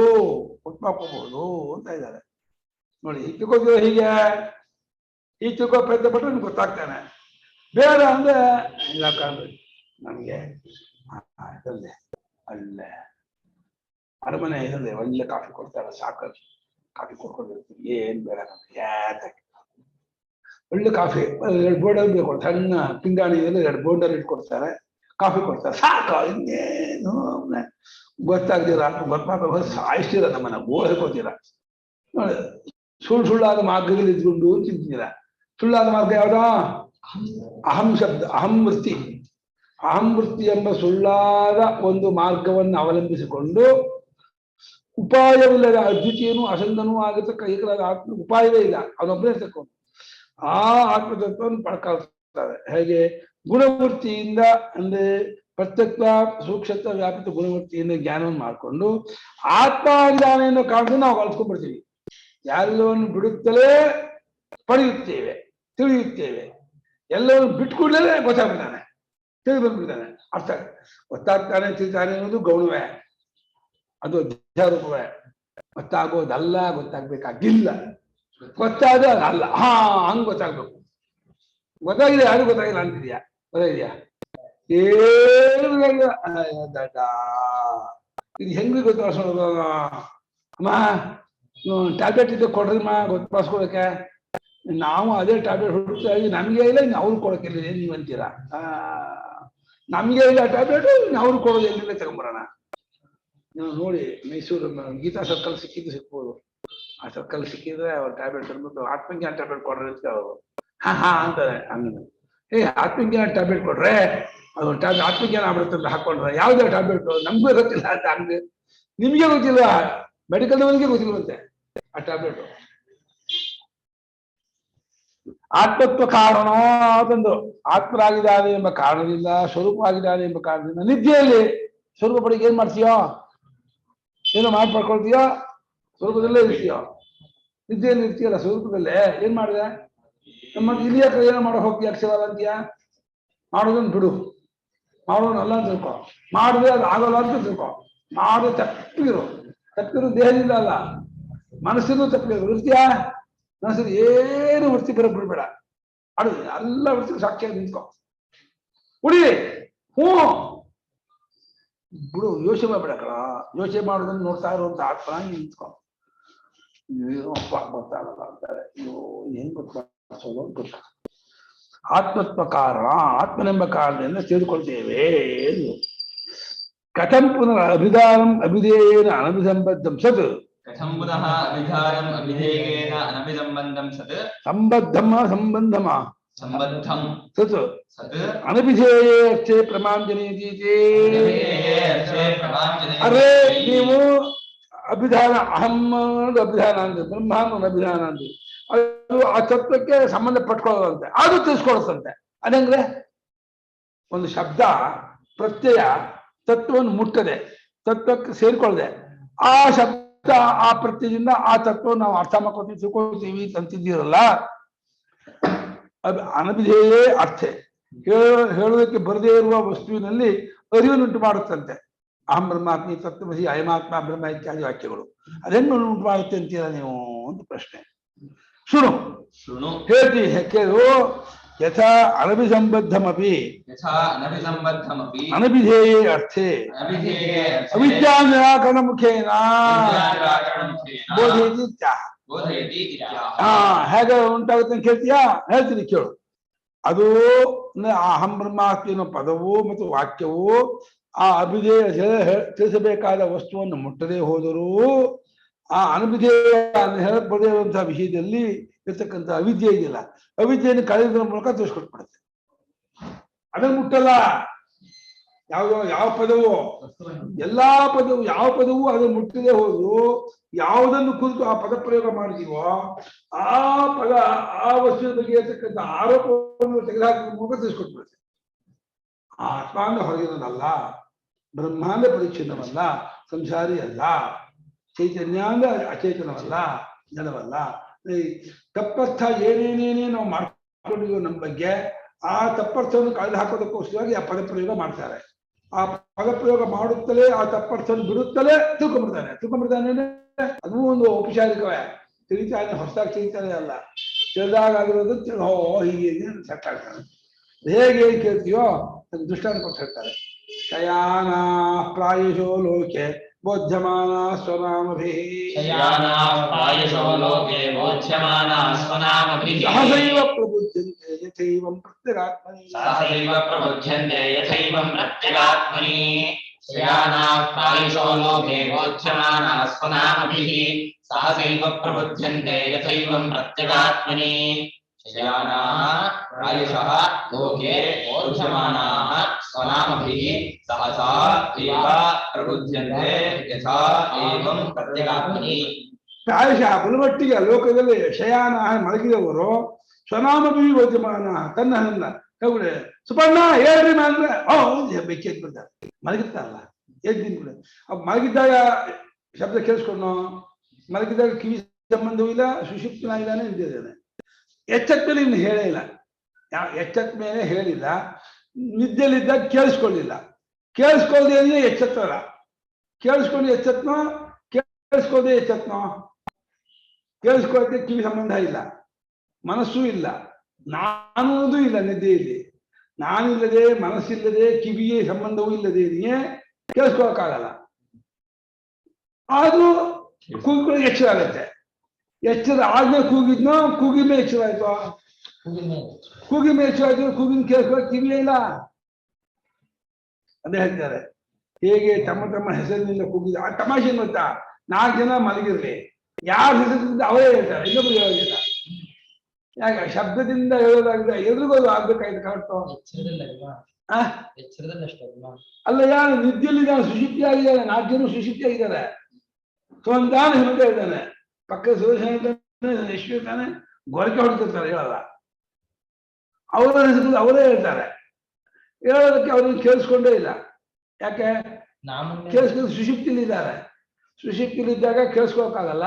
ಒಟ್ಟಾಕೋಬಹುದು ಅಂತ ಇದ್ದಾರೆ ನೋಡಿ. ತಿಳ್ಕೊತೀರ ಹೀಗೆ, ಈ ತಿಳ್ಕೋ ಪ್ರಯತ್ನ ಪಟ್ಟರೆ ನಿಮ್ಗೆ ಗೊತ್ತಾಗ್ತಾನೆ. ಬೇಡ ಅಂದ್ರೆ ಇಲ್ಲ ಕಾಣ್ರಿ ನಮ್ಗೆ ಇದಲ್ಲೇ ಅಲ್ಲೇ ಅರಮನೆ ಇದಲ್ಲೇ ಒಳ್ಳೆ ಕಾಫಿ ಕೊಡ್ತಾರೆ, ಸಾಕು ಕಾಫಿ ಕೊಡ್ಕೊಂಡಿರ್ತೀವಿ, ಏನ್ ಬೇಡ ನಮ್ಗೆ. ಒಳ್ಳೆ ಕಾಫಿ 2 ಬೋರ್ಡಲ್ಲಿ ಬೇಕು, ಸಣ್ಣ ಪಿಂಗಾಣಿಯಲ್ಲಿ 2 ಬೋರ್ಡಲ್ಲಿ ಇಟ್ಕೊಡ್ತಾರೆ, ಕಾಫಿ ಕೊಡ್ತಾರೆ, ಸಾಕು. ಇನ್ನೇನು ಗೊತ್ತಾಗ್ದಿರ ಗೊತ್ತಾಗ ಸಾಯಿಸ್ತೀರ, ನಮ್ಮನ್ನ ಬೋರ್ ಹೇಳ್ಕೊತೀರ ನೋಡಿ. ಸುಳ್ಳಾದ ಮಾರ್ಗದಲ್ಲಿ ಇದ್ಕೊಂಡು ತಿಂತೀರ. ಸುಳ್ಳಾದ ಮಾರ್ಗ ಯಾವ್ದಾ? ಅಹಂ ಶಬ್ದ ಅಹಂ ವೃತ್ತಿ. ಅಹಂ ವೃತ್ತಿ ಎಂಬ ಸುಳ್ಳಾದ ಒಂದು ಮಾರ್ಗವನ್ನು ಅವಲಂಬಿಸಿಕೊಂಡು ಉಪಾಯವಿಲ್ಲದ ಅದ್ವಿತೀಯನೂ ಅಸಂಗನೂ ಆಗತಕ್ಕ ಏಕರಾದ ಆತ್ಮ ಉಪಾಯವೇ ಇಲ್ಲ, ಅವನೊಬ್ಬನೇ ತಕ್ಕೊಂಡು ಆ ಆತ್ಮತತ್ವವನ್ನು ಪಡ್ಕೊಳ್ತಾರೆ. ಹೇಗೆ ಗುಣವೃತ್ತಿಯಿಂದ ಅಂದ್ರೆ ಪ್ರತ್ಯಕ್ಷ ಸೂಕ್ಷ್ಮ ವ್ಯಾಪಿತ ಗುಣವೃತ್ತಿಯಿಂದ ಜ್ಞಾನವನ್ನು ಮಾಡಿಕೊಂಡು ಆತ್ಮಾಜ್ಞಾನ ಎನ್ನುವ ಕಾರಣದಿಂದ ನಾವು ಕಲ್ತ್ಕೊಂಡ್ಬಿಡ್ತೀವಿ. ಎಲ್ಲವನ್ನು ಬಿಡುತ್ತಲೇ ಪಡೆಯುತ್ತೇವೆ, ತಿಳಿಯುತ್ತೇವೆ. ಎಲ್ಲವನ್ನು ಬಿಟ್ಕೊಡ್ಲೇ ಗೊತ್ತಾಗ್ಬಿಡ್ತಾನೆ, ತಿಳಿದು ಬಂದ್ಬಿಡ್ತಾನೆ. ಅರ್ಥ ಗೊತ್ತಾಗ್ತಾನೆ ತಿಳಿತಾನೆ ಅನ್ನೋದು ಗೌಣವೇ, ಅದು ಅಧ್ಯಾರೂಪವೇ. ಗೊತ್ತಾಗೋದಲ್ಲ, ಗೊತ್ತಾಗ್ಬೇಕಾಗಿಲ್ಲ. ಗೊತ್ತಾದ್ರೆ ಅಲ್ಲ, ಹಾ ಹಂಗ್ ಗೊತ್ತಾಗ್ಬೇಕು. ಗೊತ್ತಾಗಿದೆ, ಯಾರು ಗೊತ್ತಾಗಿಲ್ಲ ಅಂತಿದ್ಯಾ? ಗೊತ್ತಾಗಿದ್ಯಾ? ಏನು ದಡ್ಡ ಇದು ಹೆಂಗ್ ಗೊತ್ತಾಡ್ಸೋದು? ಅಮ್ಮ ಟ್ಯಾಬ್ಲೆಟ್ ಇದ್ದ ಕೊಡ್ರಿಮ್ಮ ಗೊತ್ತಾಡ್ಸ್ಕೊಳಕ್ಕೆ. ನಾವು ಅದೇ ಟ್ಯಾಬ್ಲೆಟ್ ಹುಡುಕ್ತಾ ಇದ್ದೀವಿ, ನಮ್ಗೆ ಇಲ್ಲ, ಇನ್ನು ಅವ್ರು ಕೊಡಕ್ಕಿಲ್ಲ. ಏನ್ ನೀವು ಅಂತೀರಾ? ನಮ್ಗೆ ಇಲ್ಲ ಟ್ಯಾಬ್ಲೆಟ್, ಇನ್ನು ಅವ್ರು ಕೊಡೋದು ಎಲ್ಲಿಂದ ತಗೊಂಬರೋಣ? ನೀವು ನೋಡಿ, ಮೈಸೂರು ಗೀತಾ ಸರ್ಕಲ್ ಸಿಕ್ಕಿದ್ದು ಸಿಕ್ಬೋದು. ಆ ಸರ್ಕಲ್ ಸಿಕ್ಕಿದ್ರೆ ಅವ್ರ ಟ್ಯಾಬ್ಲೆಟ್ ಅಂದ್ಬಿಟ್ಟು ಆತ್ಮಜ್ಞಾನ ಟ್ಯಾಬ್ಲೆಟ್ ಕೊಡ್ರಿ ಅಂತ ಅವರು ಹಾ ಅಂತಾರೆ. ಹಂಗ ಆತ್ಮಜ್ಞಾನ ಟ್ಯಾಬ್ಲೆಟ್ ಕೊಡ್ರೆ ಅದು ಆತ್ಮಜ್ಞಾನ ಆಗ್ಬಿಡುತ್ತೆ ಅಂತ ಹಾಕೊಂಡ್ರೆ ಯಾವ್ದೇ ಟ್ಯಾಬ್ಲೆಟ್ ನಮ್ಗೂ ಗೊತ್ತಿಲ್ಲ ಅಂತ. ಹಂಗೆ ನಿಮ್ಗೆ ಗೊತ್ತಿಲ್ಲ, ಮೆಡಿಕಲ್ ನವನಿಗೆ ಗೊತ್ತಿಲ್ವಂತೆ ಆ ಟ್ಯಾಬ್ಲೆಟ್. ಆತ್ಮತ್ವ ಕಾರಣ ಅಂತಂದು ಆತ್ಮರಾಗಿದ್ದಾನೆ ಎಂಬ ಕಾರಣದಿಂದ, ಸ್ವರೂಪವಾಗಿದ್ದಾನೆ ಎಂಬ ಕಾರಣದಿಂದ ನಿದ್ದೆಯಲ್ಲಿ ಸ್ವರೂಪ ಪಡೆಗೆ ಏನ್ ಮಾಡ್ತೀಯೋ, ಏನೋ ಮಾಡಿ ಪಡ್ಕೊಳ್ತೀಯೋ, ಸ್ವರೂಪದಲ್ಲೇ ಇರ್ತೀಯೋ. ನಿದ್ದೆಯಲ್ಲಿ ಇರ್ತೀಯಲ್ಲ ಸ್ವರೂಪದಲ್ಲೇ. ಏನ್ ಮಾಡಿದೆ? ನಮ್ಮ ಇಲ್ಲಿ ಏನೋ ಮಾಡೋ ಹೋಗ್ತೀಯ, ಅಕ್ಷರ ಅಂತೀಯ. ಮಾಡೋದನ್ನ ಬಿಡು, ಮಾಡೋದನ್ನಲ್ಲ ಅಂತ ತಿಳ್ಕೊ. ಮಾಡಿದ್ರೆ ಅದು ಆಗೋಲ್ಲ ಅಂತ ತಿಳ್ಕೊ. ಮಾಡೋ ತಪ್ಪಿರು ದೇಹದಿಂದ ಅಲ್ಲ, ಮನಸ್ಸಿನೂ ತಪ್ಪಿರು. ಇರ್ತೀಯ ಮನಸ್ಸಿನ ಏನು ವೃತ್ತಿ ಬರ ಬಿಡ್ಬೇಡ. ಅದು ಎಲ್ಲ ವೃತ್ತಿಗೆ ಸಾಕ್ಷಿಯಾಗಿ ನಿಂತ್ಕೊ. ಉಡಿ ಬಿಡು, ಯೋಚನೆ ಮಾಡ್ಬೇಡ ಕಣ. ಯೋಚನೆ ಮಾಡೋದನ್ನ ನೋಡ್ತಾ ಇರುವಂತ ಆತ್ಮ ನಿಂತ್ಕೊ. ಅಪ್ಪ ಗೊತ್ತಾಗಲ್ಲ ಅಂತಾರೆ. ಏನ್ ಗೊತ್ತಾಗ್ಸೋದು ಗೊತ್ತ. ಆತ್ಮತ್ವ ಕಾರಣ, ಆತ್ಮನೆಂಬ ಕಾರಣದಿಂದ ತಿಳಿದುಕೊಳ್ತೇವೆ. ಕಥಂ ಪುನಃ ಅಭಿಧಾನಂ ಅಭಿಧೇಯೇನ ಅನಭಿಸಂಬದ್ಧಂ ಸತ್. ಕಥಂ ಪುನಃ ಅಭಿಧಾನಂ ಅಭಿಧೇಯೇನ ಅನಭಿಸಂಬದ್ಧಂ ಸತ್. ಸಂಬದ್ಧಮ ಸಂಬಂಧಮ ಸಂಬದ್ಧಂ ಸತ್ ಸತ್ ಅನಭಿಧೇಯೇ ಅರ್ಥೇ ಪ್ರಮಾಂಜನೇತಿ. ಅರೇ ನೀವು ಅಭಿಧಾನ ಅಹಂ ಅಭಿಧಾನ ಅಂದ್ರೆ ಬ್ರಹ್ಮ ಅಭಿಧಾನ ಅಂದ್ರೆ ಅದು ಆ ತತ್ವಕ್ಕೆ ಸಂಬಂಧ ಪಟ್ಕೊಳ್ಳೋದಂತೆ, ಅದು ತಿಳಿಸ್ಕೊಡುತ್ತಂತೆ. ಅದಂದ್ರೆ ಒಂದು ಶಬ್ದ ಪ್ರತ್ಯಯ ತತ್ವವನ್ನು ಮುಟ್ಟದೆ, ತತ್ವಕ್ಕೆ ಸೇರ್ಕೊಳ್ಳದೆ, ಆ ಶಬ್ದ ಆ ಪ್ರತ್ಯಯದಿಂದ ಆ ತತ್ವವನ್ನು ನಾವು ಅರ್ಥ ಮಾಡ್ಕೊತೀವಿ, ತಿಳ್ಕೊಳ್ತೀವಿ ಅಂತಿದ್ದೀರಲ್ಲ, ಅದು ಅನಭಿಧೇಯೇ ಅರ್ಥೆ. ಹೇಳೋದಕ್ಕೆ ಬರದೇ ಇರುವ ವಸ್ತುವಿನಲ್ಲಿ ಅರಿವನ್ನುಂಟು ಮಾಡುತ್ತಂತೆ. ಅಹಂ ಬ್ರಹ್ಮಾತ್ಮಿ ತತ್ವಮಸಿ ಅಯಮಾತ್ಮ ಬ್ರಹ್ಮ ಇತ್ಯಾದಿ ವಾಕ್ಯಗಳು. ಅದನ್ನು ಉಂಟು ಮಾಡುತ್ತೆ ಅಂತೀರಾ ನೀವು ಒಂದು ಪ್ರಶ್ನೆ. ಶೃಣು ಶೃಣು ಹೇಳ್ತೀವಿ, ಕೇಳು. ಯಥಾ ಅನಭಿಸಂಬದ್ಧಮಪಿ ಅನಭಿಧೇಯೇ ಅರ್ಥೆ ಅವಿದ್ಯಾ ನಿರಾಕರಣ ಮುಖೇನ ಬೋಧಯತಿ ಇತ್ಯಾಹ. ಹೇಗೆ ಉಂಟಾಗುತ್ತೆ ಅಂತ ಕೇಳ್ತೀಯಾ? ಹೇಳ್ತೀನಿ ಕೇಳು. ಅದು ಅಹಂ ಬ್ರಹ್ಮಾಸ್ಮಿ ಅನ್ನೋ ಪದವು ಮತ್ತು ವಾಕ್ಯವು ಆ ಅಭಿಧೇಯ ತಿಳಿಸಬೇಕಾದ ವಸ್ತುವನ್ನು ಮುಟ್ಟದೇ ಹೋದರೂ ಆ ಅನಭಿಧೇಯ ಹೇಳಬದೇ ಇರುವಂತಹ ವಿಷಯದಲ್ಲಿ ಇರ್ತಕ್ಕಂಥ ಅವಿದ್ಯೆ ಇದೆಯಲ್ಲ, ಅವಿದ್ಯೆಯನ್ನು ಕಳೆಯೋದ್ರ ಮೂಲಕ ತಿಳಿಸ್ಕೊಟ್ಬಿಡುತ್ತೆ. ಅದನ್ನು ಮುಟ್ಟಲ್ಲ. ಯಾವ ಪದವು, ಎಲ್ಲಾ ಪದವು, ಯಾವ ಪದವು ಅದನ್ನು ಮುಟ್ಟದೇ ಹೋದ್ರು ಯಾವುದನ್ನು ಕುರಿತು ಆ ಪದ ಪ್ರಯೋಗ ಮಾಡಿದೀವೋ ಆ ಪದ ಆ ವಸ್ತುವಿನ ಬಗ್ಗೆ ಇರ್ತಕ್ಕಂಥ ಆರೋಪವನ್ನು ತೆಗೆದುಹಾಕಿದ ಮೂಲಕ ತಿಳಿಸ್ಕೊಟ್ಬಿಡುತ್ತೆ. ಆತ್ಮಾಂಗ ಹೊರಗಿರೋದಲ್ಲ, ಬ್ರಹ್ಮಾಂಡ ಪರಿಚ್ಛಿನ್ನವಲ್ಲ, ಸಂಸಾರಿ ಅಲ್ಲ, ಚೈತನ್ಯಾಂಗ ಅಚೇತನವಲ್ಲ, ಜನವಲ್ಲ. ತಪ್ಪರ್ಥ ಏನೇನೇನೇ ನಾವು ಮಾಡ್ಕೊಂಡಿದ್ದೀವೋ ನಮ್ಮ ಬಗ್ಗೆ, ಆ ತಪ್ಪರ್ಥವನ್ನು ಕಳೆದು ಹಾಕೋದಕ್ಕೋಸ್ಕರವಾಗಿ ಆ ಪದಪ್ರಯೋಗ ಮಾಡ್ತಾರೆ. ಆ ಪದಪ್ರಯೋಗ ಮಾಡುತ್ತಲೇ ಆ ತಪ್ಪರ್ಥವನ್ನು ಬಿಡುತ್ತಲೇ ತಿಳ್ಕೊಂಡ್ಬಿಡ್ತಾನೆ. ಅದು ಒಂದು ಔಪಚಾರಿಕವೇ. ತಿಳಿತಾನೆ, ಹೊಸದಾಗಿ ತಿಳಿತಾನೆ ಅಲ್ಲ, ತಿಳಿದಾಗಿರೋದು ಹೀಗೆ ಸೆಟ್ ಆಗ್ತಾನೆ. ಹೇಗೆ ಕೇಳ್ತೀಯೋ ಅದಕ್ಕೆ ದೃಷ್ಟಾಂತ ಕೊಟ್ಟು ಹೇಳ್ತಾರೆ. ಶಯಾನ ಪ್ರಾಯಶೋ ಲೋಕೆ ಬೋಧ್ಯಮಾನ ಸ್ವನಾಮಭಿಃ ಸಹಸೈವ ಪ್ರಬುದ್ಧಂತೆ ಯಥೈವಂ ಪ್ರತ್ಯಗಾತ್ಮನಿ. ಶಯಾನಾಃ ಪ್ರಾಯಶಃ ಲೋಕೆ ಓರ್ಧ್ಯಮಾನಾಃ ಸ್ವನಾಮಭಿಃ ಸಹಸಾ ಏವ ಪ್ರಬುಧ್ಯಂತೆ ಯಥಾ ಏವಂ ಪ್ರತ್ಯಗಾತ್ಮನಿ. ಪ್ರಾಯಶಃ ಬಲಮಟ್ಟಿಗೆ ಲೋಕದಲ್ಲಿ ಶಯಾನ ಮಲಗಿದವರು ಸ್ವನಾಮಭಿ ವದ್ಯಮಾನ ತನ್ನ ಕಗುಡೆ ಸುಪರ್ಣ ಹೇಳ್ರಿ ಅಂದ್ರೆ ಬೆಕ್ಕಿ ಎದ್ಬಿಡ್ತಾರೆ. ಮಲಗಿರ್ತಾರಲ್ಲ ಎದ್ದಿನ ಮಲಗಿದ್ದಾಗ ಶಬ್ದ ಕೇಳಿಸ್ಕೊಂಡು ಮಲಗಿದ್ದಾಗ ಕಿವಿ ಸಂಬಂಧವೂ ಇಲ್ಲ, ಸುಷುಪ್ತನಾಗಿದ್ದಾನೆ ನಿಂತಿದ್ದಾನೆ. ಎಚ್ಚತ್ತ ಮೇಲೆ ಇನ್ನು ಹೇಳೇ ಇಲ್ಲ, ಎಚ್ಚತ್ತ ಮೇಲೆ ಹೇಳಿಲ್ಲ, ನಿದ್ದೆಯಲ್ಲಿದ್ದಾಗ ಕೇಳಿಸ್ಕೊಳ್ಳಿಲ್ಲ. ಕೇಳಿಸ್ಕೊಳ್ಳದೆ ಎಚ್ಚತ್ತಲ್ಲ, ಕೇಳಿಸ್ಕೊಂಡು ಎಚ್ಚತ್ನೋ ಕೇಳಿಸ್ಕೊಳ್ಳದೆ ಎಚ್ಚತ್ನೋ. ಕೇಳಿಸ್ಕೊಳ್ಳೋಕೆ ಕಿವಿ ಸಂಬಂಧ ಇಲ್ಲ, ಮನಸ್ಸೂ ಇಲ್ಲ, ನಾನು ಅನ್ನೋದು ಇಲ್ಲ. ನಿದ್ದೆಯಲ್ಲಿ ನಾನಿಲ್ಲದೆ ಮನಸ್ಸಿಲ್ಲದೆ ಕಿವಿಗೆ ಸಂಬಂಧವೂ ಇಲ್ಲದೆ ಕೇಳಿಸ್ಕೊಳಕ್ಕಾಗಲ್ಲ. ಆದ್ರೂ ಕೂಗಿಕೊಳ್ಳಿ ಎಚ್ಚರ ಆಗತ್ತೆ. ಎಚ್ಚರ ಆದ್ಮೇಲೆ ಕೂಗಿದ್ನೋ ಕೂಗಿ ಮೇಲೆ ಎಚ್ಚರ ಆಯ್ತು, ಕೂಗಿ ಮೇಲೆ ಎಚ್ಚರ ಆಯ್ತು, ಕೂಗಿನ ಕೇಳಿಸ್ಕೊಳಕ್ ಕಿವಿಯೇ ಇಲ್ಲ. ಅದೇ ಹೇಳ್ತಾರೆ, ಹೇಗೆ ತಮ್ಮ ತಮ್ಮ ಹೆಸರಿನಿಂದ ಕೂಗಿದ ಆ ತಮಾಷೆ ಗೊತ್ತಾ, 4 ಜನ ಮಲಗಿರ್ಲಿ, ಯಾರ ಹೆಸರಿನಿಂದ ಅವರೇ ಹೇಳ್ತಾರೆ, ಇನ್ನೊಬ್ರು ಹೇಳೋದಿಲ್ಲ. ಯಾಕೆ ಶಬ್ದದಿಂದ ಹೇಳೋದಾಗಿದೆ, ಎದುರುಗೋದು ಆಗ್ಬೇಕಾಯ್ತು ಕರೆಕ್ಟು. ಅಲ್ಲ, ಯಾರು ನಿದ್ದೆಯಲ್ಲಿದ್ದಾನೆ, ಸುಶುಪ್ತಿ ಆಗಿದ್ದಾನೆ, 4 ಜನ ಸುಶುಪ್ತಿ ಆಗಿದ್ದಾರೆ. ಸ್ವಂತಾನ ಹಿಮತ ಇದ್ದಾನೆ, ಪಕ್ಕ ಸುರೇಶನ ಇದ್ದಾನೆ, ಯಶ್ವ ಇದ್ದಾನೆ, ಗೊರಕೆ ಹೊಡ್ತಿರ್ತಾರೆ, ಹೇಳಲ್ಲ. ಅವರ ಹೆಸರು ಅವರೇ ಹೇಳ್ತಾರೆ, ಹೇಳೋದಕ್ಕೆ ಅವ್ರನ್ನ ಕೇಳಿಸ್ಕೊಂಡೇ ಇಲ್ಲ. ಯಾಕೆ ಕೇಳಿಸ್ಕೊಂಡು ಸುಶುಪ್ತಿಲಿದ್ದಾರೆ. ಸುಶುಪ್ತಿಲಿದ್ದಾಗ ಕೇಳಿಸ್ಕೊಳಕ್ಕಾಗಲ್ಲ,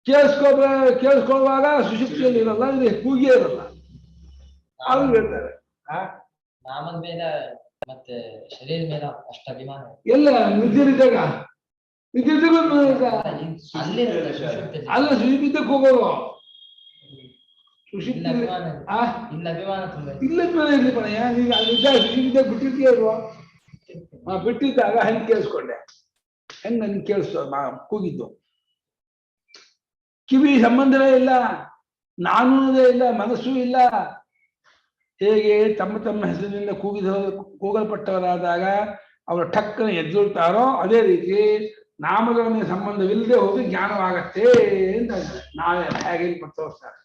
ಕೇಳಿಸ್ಕೊಳ್ಳುವಾಗ ಸುಶುಪ್ತಿಯಲ್ಲಿ ಇರಲ್ಲ, ಇಲ್ಲಿ ಕೂಗಿಯೇ ಇರಲ್ಲ. ಅವ್ರು ಹೇಳ್ತಾರೆ ನಾಮದ ಮೇಲೆ ಮತ್ತೆ ಶರೀರ ಮೇಲೆ ಅಷ್ಟ ಅಭಿಮಾನ ಎಲ್ಲ ನಿದ್ದಿರಿದ್ದಾಗ ಅಲ್ಲ, ಸುಶುಪ್ತಿದ್ದಕ್ಕೆ ಹೋಗೋದು. ಸುಶುಪ್ತಿ ಇಲ್ಲ ಅಭಿಮಾನ ತುಂಬಾ ಇರ್ಲಿ ಪಣಯ್ಯ, ನೀನು ಅಲ್ಲಿದ್ದಾಗ ಸುಶುಪ್ತಿದ್ದಾಗ ಬಿಟ್ಟಿರ್ತೀಯಲ್ವಾ? ಬಿಟ್ಟಿದ್ದಾಗ ಹೆಂಗ್ ಕೇಳಿಸ್ಕೊಂಡೆ, ಹೆಂಗ್ ನನ್ಗೆ ಕೇಳಿಸ್ತೋ ಕೂಗಿದ್ದು. ಕಿವಿ ಸಂಬಂಧವೇ ಇಲ್ಲ, ನಾನು ಅನ್ನೋದೇ ಇಲ್ಲ, ಮನಸ್ಸೂ ಇಲ್ಲ. ಹೇಗೆ ತಮ್ಮ ತಮ್ಮ ಹೆಸರಿನಿಂದ ಕೂಗಲ್ಪಟ್ಟವರಾದಾಗ ಅವರು ಟಕ್ಕನ ಎದ್ದುಳ್ತಾರೋ, ಅದೇ ರೀತಿ ನಾಮಗಳ ಸಂಬಂಧವಿಲ್ಲದೆ ಹೋಗಿ ಜ್ಞಾನವಾಗತ್ತೆ ಅಂತ ನಾವೇ ಹೇಗೆ ತೋರಿಸ್ತಾರೆ.